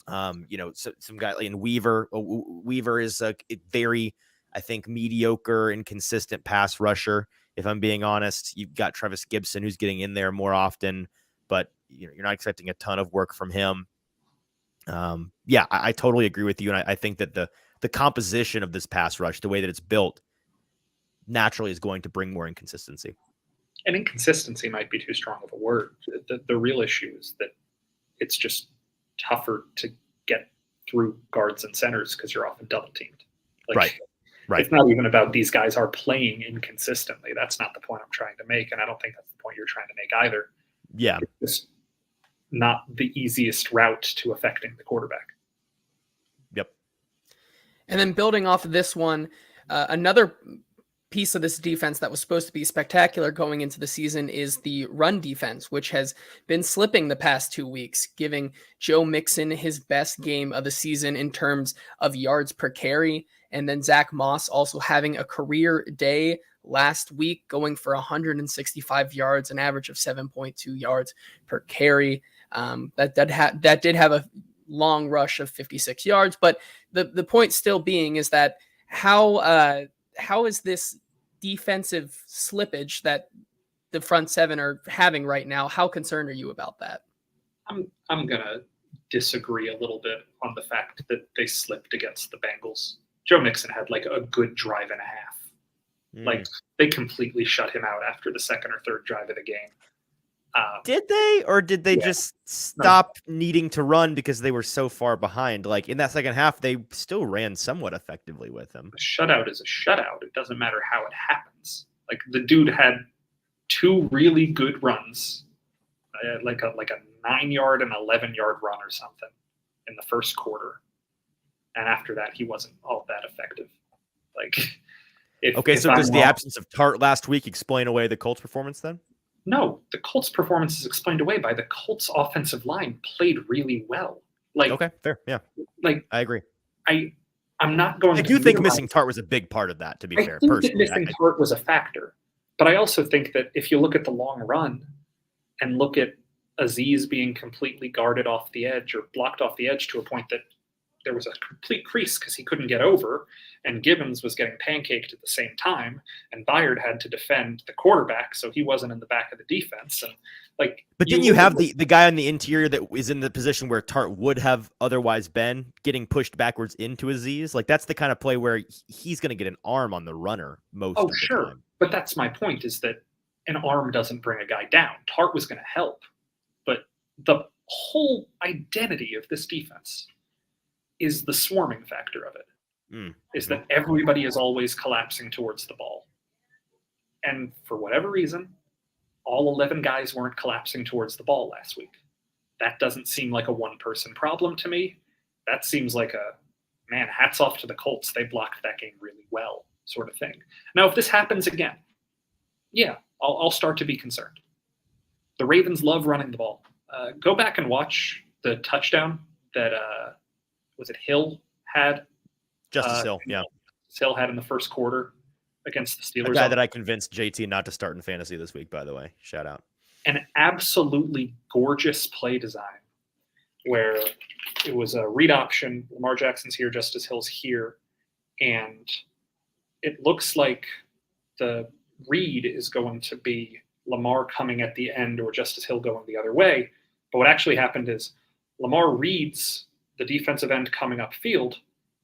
some guy like Weaver. Weaver is a very, I think, mediocre and consistent pass rusher. If I'm being honest, you've got Travis Gibson, who's getting in there more often, but you're not expecting a ton of work from him. I totally agree with you. And I think that the composition of this pass rush, the way that it's built, naturally is going to bring more inconsistency. And inconsistency might be too strong of a word. The real issue is that it's just tougher to get through guards and centers because you're often double teamed. Right. It's not even about these guys are playing inconsistently. That's not the point I'm trying to make. And I don't think that's the point you're trying to make either. Yeah. It's just not the easiest route to affecting the quarterback. Yep. And then building off of this one, another piece of this defense that was supposed to be spectacular going into the season is the run defense, which has been slipping the past 2 weeks, giving Joe Mixon his best game of the season in terms of yards per carry. And then Zach Moss also having a career day last week, going for 165 yards, an average of 7.2 yards per carry. That did have a long rush of 56 yards. But the point still being is that how is this defensive slippage that the front seven are having right now? How concerned are you about that? I'm gonna disagree a little bit on the fact that they slipped against the Bengals. Joe Mixon had like a good drive and a half. Like, they completely shut him out after the second or third drive of the game. Did they, or did they just stop needing to run because they were so far behind? Like, in that second half, they still ran somewhat effectively with him. A shutout is a shutout. It doesn't matter how it happens. Like, the dude had 2 really good runs, like a 9-yard and 11-yard run or something in the first quarter. And after that, he wasn't all that effective. Like, so does the absence of Tart last week explain away the Colts' performance then? No, the Colts' performance is explained away by the Colts' offensive line played really well. Like, okay, fair, yeah. Like, I agree. I'm not going I to do think minimize missing Tart was a big part of that, to be I fair, think that personally. missing Tart was a factor. But I also think that if you look at the long run and look at Aziz being completely guarded off the edge or blocked off the edge to a point that there was a complete crease because he couldn't get over, and Gibbons was getting pancaked at the same time, and Byard had to defend the quarterback, so he wasn't in the back of the defense. And like, but didn't you have the guy on the interior that is in the position where Tart would have otherwise been, getting pushed backwards into Aziz? Like, that's the kind of play where he's going to get an arm on the runner most of the time. But that's my point, is that an arm doesn't bring a guy down. Tart was going to help. But the whole identity of this defense is the swarming factor of it. Is that everybody is always collapsing towards the ball. And for whatever reason, all 11 guys weren't collapsing towards the ball last week. That doesn't seem like a one-person problem to me. That seems like man, hats off to the Colts. They blocked that game really well, sort of thing. Now, if this happens again, yeah, I'll start to be concerned. The Ravens love running the ball. Go back and watch the touchdown that, was it Hill had? Justice Hill, yeah. Hill had in the first quarter against the Steelers. A guy that I convinced JT not to start in fantasy this week, by the way. Shout out. An absolutely gorgeous play design where it was a read option. Lamar Jackson's here, Justice Hill's here. And it looks like the read is going to be Lamar coming at the end or Justice Hill going the other way. But what actually happened is Lamar reads the defensive end coming upfield,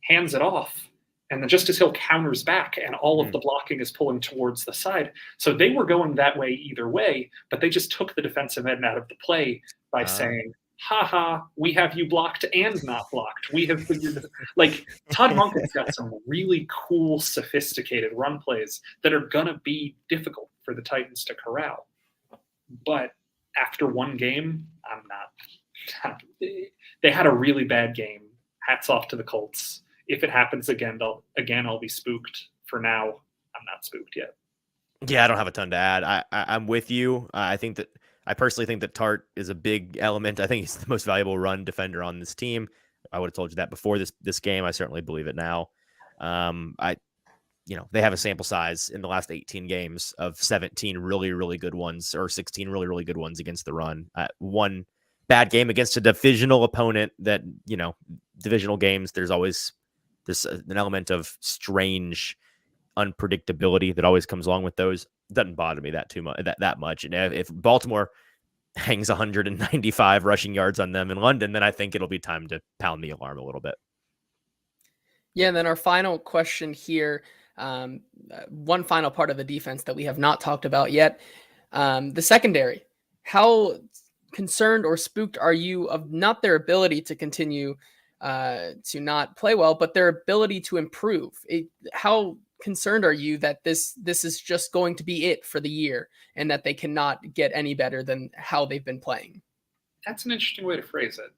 hands it off, and then Justice Hill counters back, and all of the blocking is pulling towards the side. So they were going that way either way, but they just took the defensive end out of the play by saying, ha, we have you blocked and not blocked. We have figured it. Like, Todd Ruhnke's got some really cool, sophisticated run plays that are going to be difficult for the Titans to corral. But after one game, I'm not. They had a really bad game. Hats off to the Colts. If it happens again, I'll be spooked. For now, I'm not spooked yet. Yeah, I don't have a ton to add. I'm with you. I personally think that Tart is a big element. I think he's the most valuable run defender on this team. I would have told you that before this game. I certainly believe it now. They have a sample size in the last 18 games of 17 really, really good ones, or 16 really, really good ones against the run. One bad game against a divisional opponent that, divisional games, there's always an element of strange unpredictability that always comes along with those. Doesn't bother me that much. And if Baltimore hangs 195 rushing yards on them in London, then I think it'll be time to pound the alarm a little bit. Yeah, and then our final question here, one final part of the defense that we have not talked about yet, the secondary. How concerned or spooked are you of not their ability to continue to not play well, but their ability to improve? How concerned are you that this is just going to be it for the year and that they cannot get any better than how they've been playing? That's an interesting way to phrase it.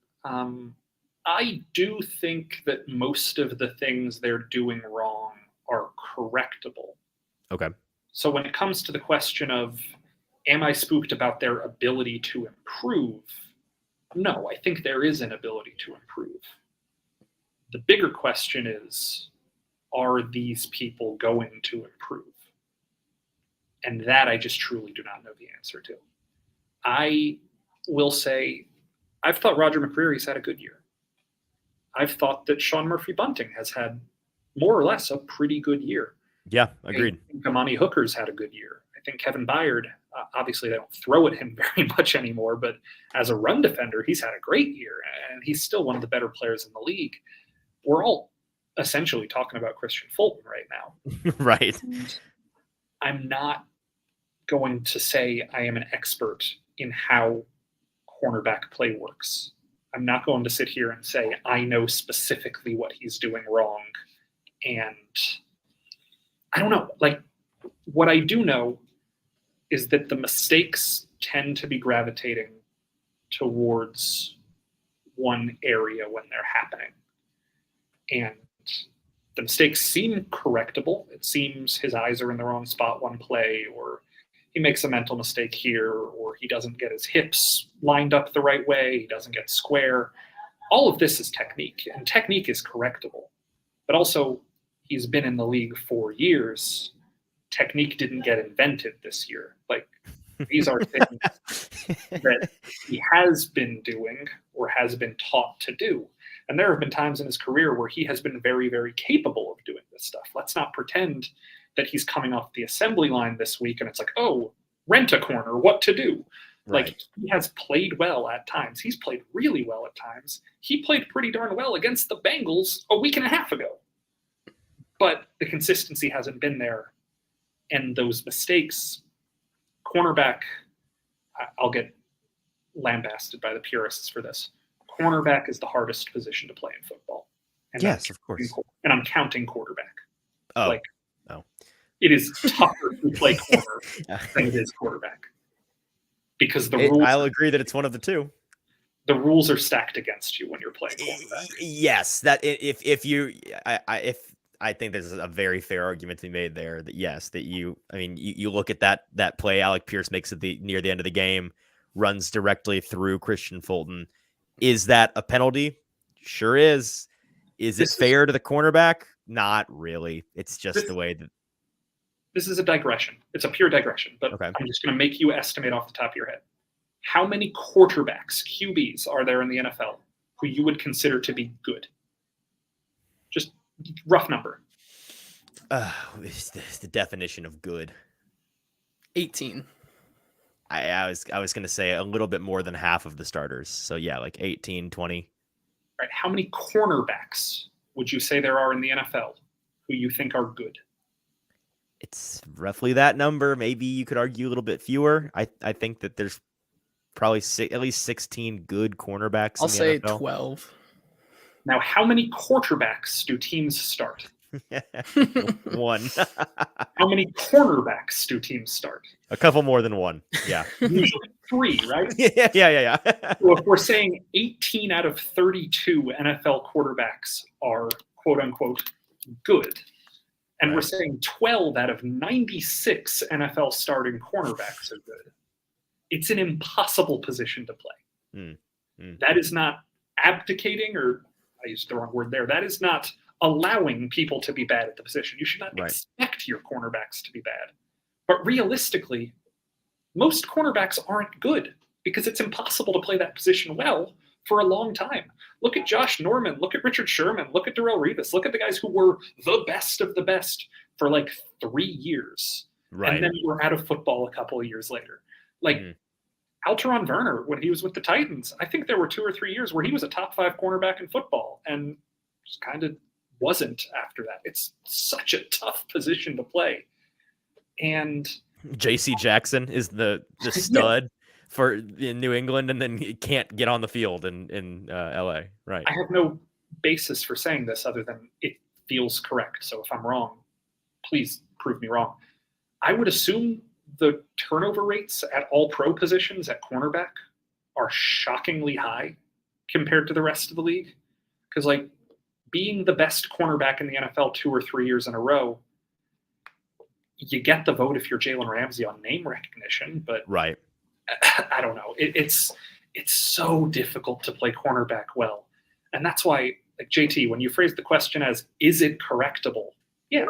I do think that most of the things they're doing wrong are correctable. Okay. So when it comes to the question of, am I spooked about their ability to improve? No, I think there is an ability to improve. The bigger question is, are these people going to improve? And that I just truly do not know the answer to. I will say, I've thought Roger McCreary's had a good year. I've thought that Sean Murphy-Bunting has had more or less a pretty good year. Yeah, agreed. I think Amani Hooker's had a good year. I think Kevin Byard, obviously they don't throw at him very much anymore, but as a run defender, he's had a great year, and he's still one of the better players in the league. We're all essentially talking about Christian Fulton right now. Right. I'm not going to say I am an expert in how cornerback play works. I'm not going to sit here and say I know specifically what he's doing wrong. And I don't know. Like, what I do know is that the mistakes tend to be gravitating towards one area when they're happening. And the mistakes seem correctable. It seems his eyes are in the wrong spot one play, or he makes a mental mistake here, or he doesn't get his hips lined up the right way, he doesn't get square. All of this is technique, and technique is correctable. But also, he's been in the league 4 years. Technique didn't get invented this year. Like, these are things that he has been doing or has been taught to do. And there have been times in his career where he has been very, very capable of doing this stuff. Let's not pretend that he's coming off the assembly line this week and it's like, oh, rent a corner, what to do? Right. Like, he has played well at times. He's played really well at times. He played pretty darn well against the Bengals a week and a half ago. But the consistency hasn't been there. And those mistakes, cornerback, I'll get lambasted by the purists for this. Cornerback is the hardest position to play in football. And yes, of course. And I'm counting quarterback. Oh. It is tougher to play corner than it is quarterback. Because rules, I'll agree that it's one of the two. The rules are stacked against you when you're playing quarterback. Yes, that if I think there's a very fair argument to be made there that yes, that you look at that play Alec Pierce makes at near the end of the game, runs directly through Christian Fulton. Is that a penalty? Sure is. Is it fair to the cornerback? Not really. It's just the way that. This is a digression. It's a pure digression, but okay. I'm just going to make you estimate off the top of your head. How many quarterbacks, QBs, are there in the NFL who you would consider to be good? Just rough number. The definition of good. 18. I was going to say a little bit more than half of the starters. So yeah, like 18, 20. All right. How many cornerbacks would you say there are in the NFL who you think are good? It's roughly that number. Maybe you could argue a little bit fewer. I think that there's probably at least 16 good cornerbacks. I'll say NFL. 12. Now, how many quarterbacks do teams start? One. How many cornerbacks do teams start? A couple more than one. Yeah. Usually 3, right? Yeah. So if we're saying 18 out of 32 NFL quarterbacks are quote unquote good, and we're saying 12 out of 96 NFL starting cornerbacks are good, it's an impossible position to play. That is not abdicating, or I used the wrong word there. That is not allowing people to be bad at the position. You should not expect your cornerbacks to be bad. But realistically, most cornerbacks aren't good because it's impossible to play that position well for a long time. Look at Josh Norman. Look at Richard Sherman. Look at Darrelle Revis. Look at the guys who were the best of the best for like 3 years. Right. And then were out of football a couple of years later. Like Alteron Werner, when he was with the Titans, I think there were 2 or 3 years where he was a top 5 cornerback in football and just kind of wasn't after that. It's such a tough position to play. And J.C. Jackson is the stud in New England, and then he can't get on the field in L.A. Right. I have no basis for saying this other than it feels correct. So if I'm wrong, please prove me wrong. I would assume the turnover rates at all pro positions at cornerback are shockingly high compared to the rest of the league. Because like being the best cornerback in the NFL 2 or 3 years in a row, you get the vote if you're Jalen Ramsey on name recognition, but right. I don't know. It's so difficult to play cornerback well. And that's why, like JT, when you phrase the question as, is it correctable? Yeah,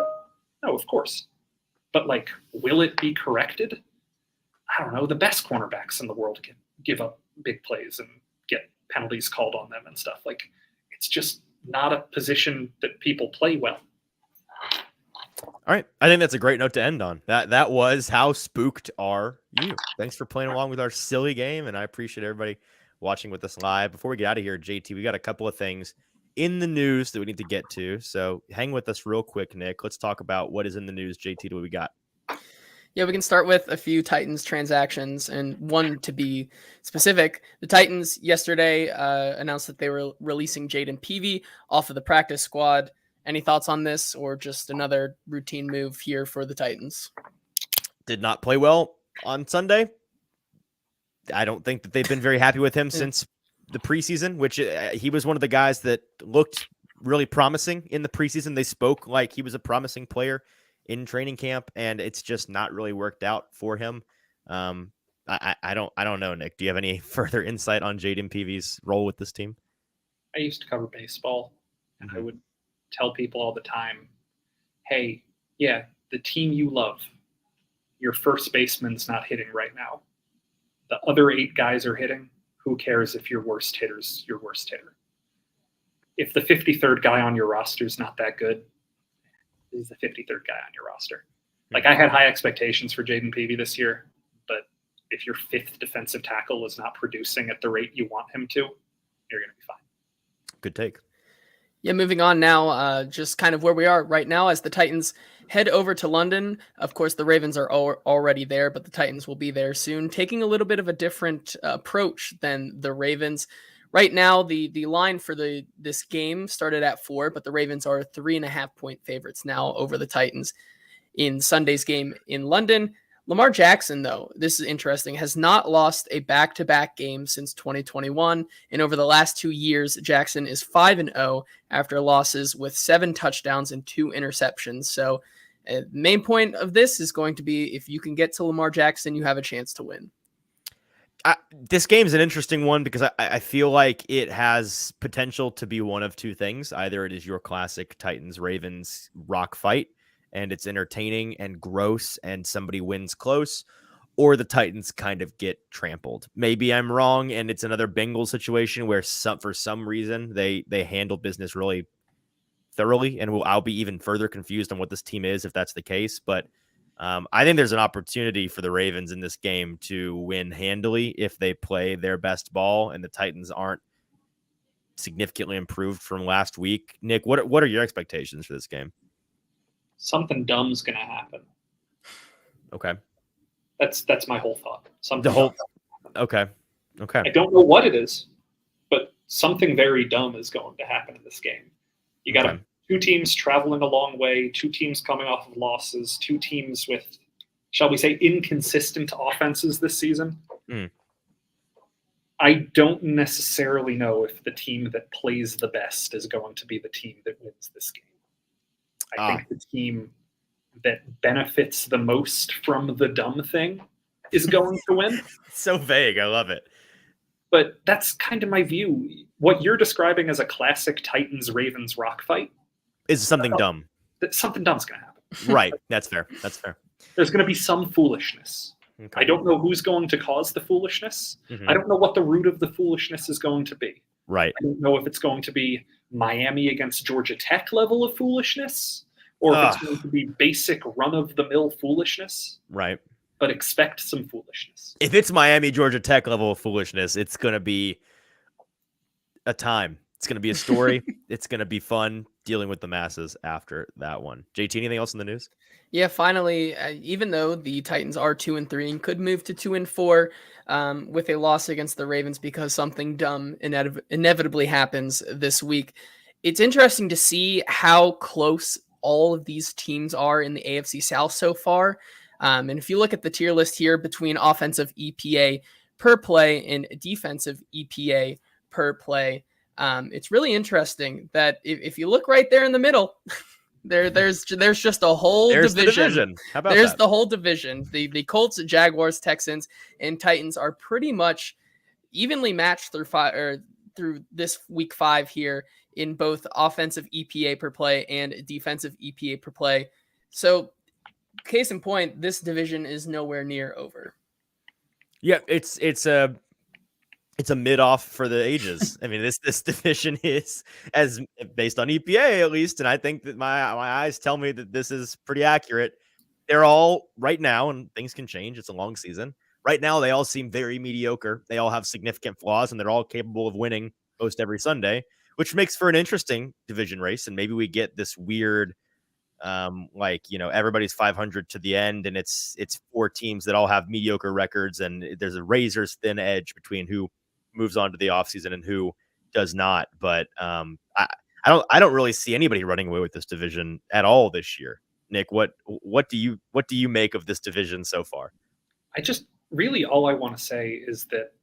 no, of course. But like, will it be corrected? I don't know. The best cornerbacks in the world can give up big plays and get penalties called on them and stuff. Like, it's just not a position that people play well. All right. I think that's a great note to end on. That was How Spooked Are You? Thanks for playing along with our silly game, and I appreciate everybody watching with us live. Before we get out of here, JT, we got a couple of things in the news that we need to get to. So hang with us real quick, Nick. Let's talk about what is in the news. JT, what we got? Yeah, we can start with a few Titans transactions, and one to be specific. The Titans yesterday announced that they were releasing Jaden Peavy off of the practice squad. Any thoughts on this, or just another routine move here for the Titans? Did not play well on Sunday. I don't think that they've been very happy with him since the preseason, which he was one of the guys that looked really promising in the preseason. They spoke like he was a promising player in training camp, and it's just not really worked out for him. I don't know, Nick. Do you have any further insight on Jaden Peavy's role with this team? I used to cover baseball, and I would tell people all the time, hey, yeah, the team you love, your first baseman's not hitting right now. The other 8 guys are hitting. Who cares if your worst hitter's your worst hitter? If the 53rd guy on your roster is not that good, he's the 53rd guy on your roster. Like, I had high expectations for Jaden Peavy this year, but if your 5th defensive tackle is not producing at the rate you want him to, you're going to be fine. Good take. Yeah, moving on now, just kind of where we are right now as the Titans head over to London. Of course, the Ravens are already there, but the Titans will be there soon, taking a little bit of a different approach than the Ravens. Right now, the line for this game started at 4, but the Ravens are 3.5-point favorites now over the Titans in Sunday's game in London. Lamar Jackson, though, this is interesting, has not lost a back-to-back game since 2021. And over the last 2 years, Jackson is 5-0 after losses with 7 touchdowns and 2 interceptions. So the main point of this is going to be if you can get to Lamar Jackson, you have a chance to win. This game's an interesting one because I feel like it has potential to be one of 2 things. Either it is your classic Titans-Ravens rock fight, and it's entertaining and gross and somebody wins close, or the Titans kind of get trampled. Maybe I'm wrong and it's another Bengals situation where for some reason they handle business really thoroughly, and I'll be even further confused on what this team is if that's the case. But I think there's an opportunity for the Ravens in this game to win handily if they play their best ball and the Titans aren't significantly improved from last week. Nick, what are your expectations for this game? Something dumb's going to happen. Okay. That's my whole thought. Okay. I don't know what it is, but something very dumb is going to happen in this game. You got 2 teams traveling a long way, 2 teams coming off of losses, 2 teams with, shall we say, inconsistent offenses this season. I don't necessarily know if the team that plays the best is going to be the team that wins this game. I think the team that benefits the most from the dumb thing is going to win. So vague. I love it. But that's kind of my view. What you're describing as a classic Titans-Ravens rock fight is something dumb. Something dumb's going to happen. Right. That's fair. There's going to be some foolishness. Okay. I don't know who's going to cause the foolishness. I don't know what the root of the foolishness is going to be. Right. I don't know if it's going to be Miami against Georgia Tech level of foolishness, or if it's going to be basic run-of-the-mill foolishness. Right. But expect some foolishness. If it's Miami, Georgia Tech level of foolishness, it's going to be a time. It's going to be a story. It's going to be fun dealing with the masses after that one. JT, anything else in the news? Yeah, finally, even though the Titans are 2-3 and could move to 2-4 with a loss against the Ravens because something dumb inevitably happens this week, it's interesting to see how close all of these teams are in the AFC South so far. And if you look at the tier list here between offensive EPA per play and defensive EPA per play, it's really interesting that if you look right there in the middle, there's just a whole division. How about there's that? the whole division. The Colts, Jaguars, Texans, and Titans are pretty much evenly matched through this week 5 here in both offensive EPA per play and defensive EPA per play. So, case in point, this division is nowhere near over. Yeah, it's a mid-off for the ages. I mean, this division is, as based on EPA at least, and I think that my eyes tell me that this is pretty accurate. They're all right now, and things can change. It's a long season. Right now, they all seem very mediocre. They all have significant flaws, and they're all capable of winning most every Sunday, which makes for an interesting division race. And maybe we get this weird, everybody's 500 to the end, and it's 4 teams that all have mediocre records, and there's a razor's thin edge between who moves on to the offseason and who does not. But I don't really see anybody running away with this division at all this year. Nick, what do you make of this division so far? I just really all I want to say is that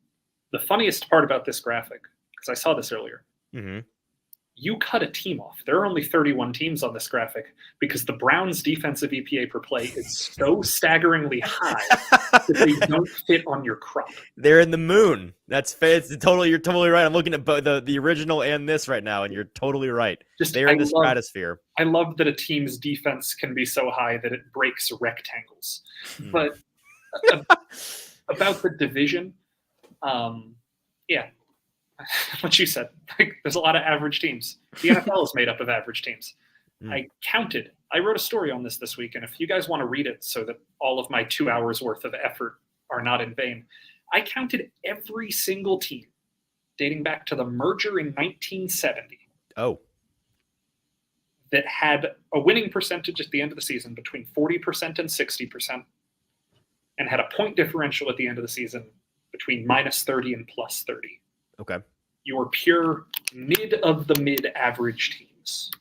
the funniest part about this graphic, because I saw this earlier, you cut a team off. There are only 31 teams on this graphic because the Browns' defensive EPA per play is so staggeringly high that they don't fit on your crop. They're in the moon. You're totally right. I'm looking at both the original and this right now, and you're totally right. They're in the stratosphere. I love that a team's defense can be so high that it breaks rectangles. But about the division, yeah. What you said. There's a lot of average teams. The NFL is made up of average teams. I wrote a story on this week, and if you guys want to read it so that all of my 2 hours worth of effort are not in vain, I counted every single team dating back to the merger in 1970. Oh. That had a winning percentage at the end of the season between 40% and 60%, and had a point differential at the end of the season between minus 30 and plus 30. Okay. Your pure mid average teams.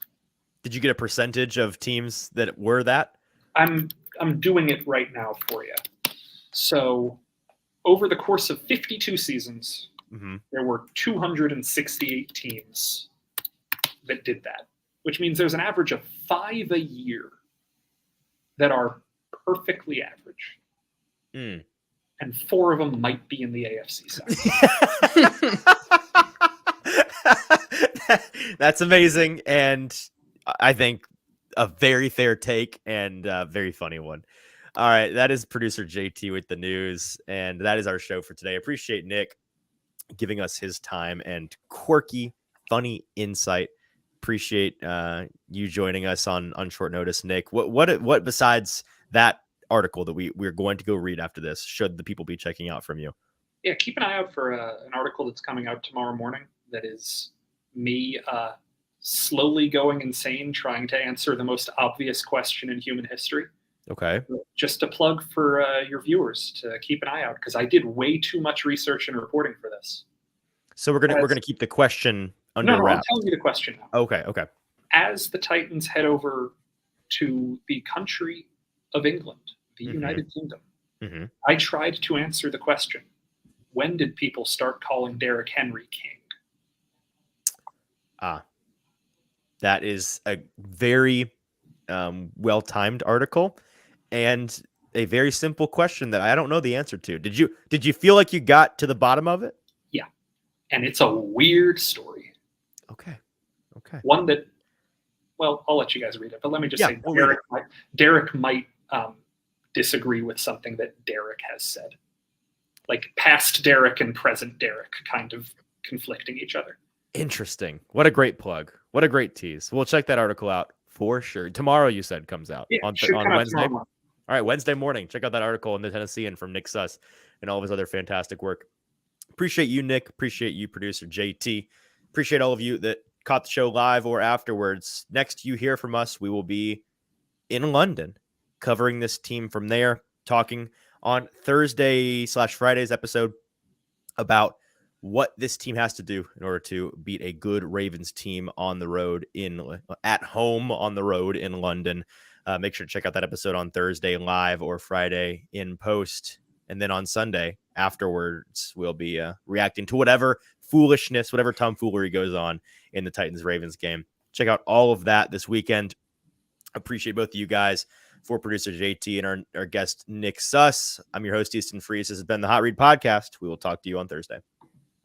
Did you get a percentage of teams that were that? I'm doing it right now for you. So over the course of 52 seasons, there were 268 teams that did that, which means there's an average of 5 a year that are perfectly average. And 4 of them might be in the AFC side. That's amazing, and I think a very fair take and a very funny one. All right, that is producer JT with the news, and that is our show for today. Appreciate Nick giving us his time and quirky, funny insight. Appreciate you joining us on short notice, Nick. What besides that article that we're going to go read after this should the people be checking out from you? Yeah, keep an eye out for an article that's coming out tomorrow morning that is me slowly going insane trying to answer the most obvious question in human history. Okay. Just a plug for your viewers to keep an eye out, because I did way too much research and reporting for this. So we're gonna keep the question under wraps. I'm telling you the question now. Okay. As the Titans head over to the country of England, the United Kingdom, I tried to answer the question: when did people start calling Derrick Henry king? That is a very well-timed article and a very simple question that I don't know the answer to. Did you feel like you got to the bottom of it? Yeah, and it's a weird story. Okay. One that, well, I'll let you guys read it, but let me just say Derrick might disagree with something that Derrick has said. Like past Derrick and present Derrick kind of conflicting each other. Interesting. What a great plug. What a great tease. We'll check that article out for sure. Tomorrow, you said, comes out on Wednesday. All right, Wednesday morning. Check out that article in the Tennessean from Nick Suss and all of his other fantastic work. Appreciate you, Nick. Appreciate you, producer JT. Appreciate all of you that caught the show live or afterwards. Next you hear from us, we will be in London covering this team from there, talking on Thursday/Friday's episode about what this team has to do in order to beat a good Ravens team on the road at home on the road in London. Make sure to check out that episode on Thursday live or Friday in post. And then on Sunday afterwards, we'll be reacting to whatever foolishness, whatever tomfoolery goes on in the Titans-Ravens game. Check out all of that this weekend. Appreciate both of you guys. For producer JT and our guest Nick Suss, I'm your host, Easton Freeze. This has been the Hot Read Podcast. We will talk to you on Thursday.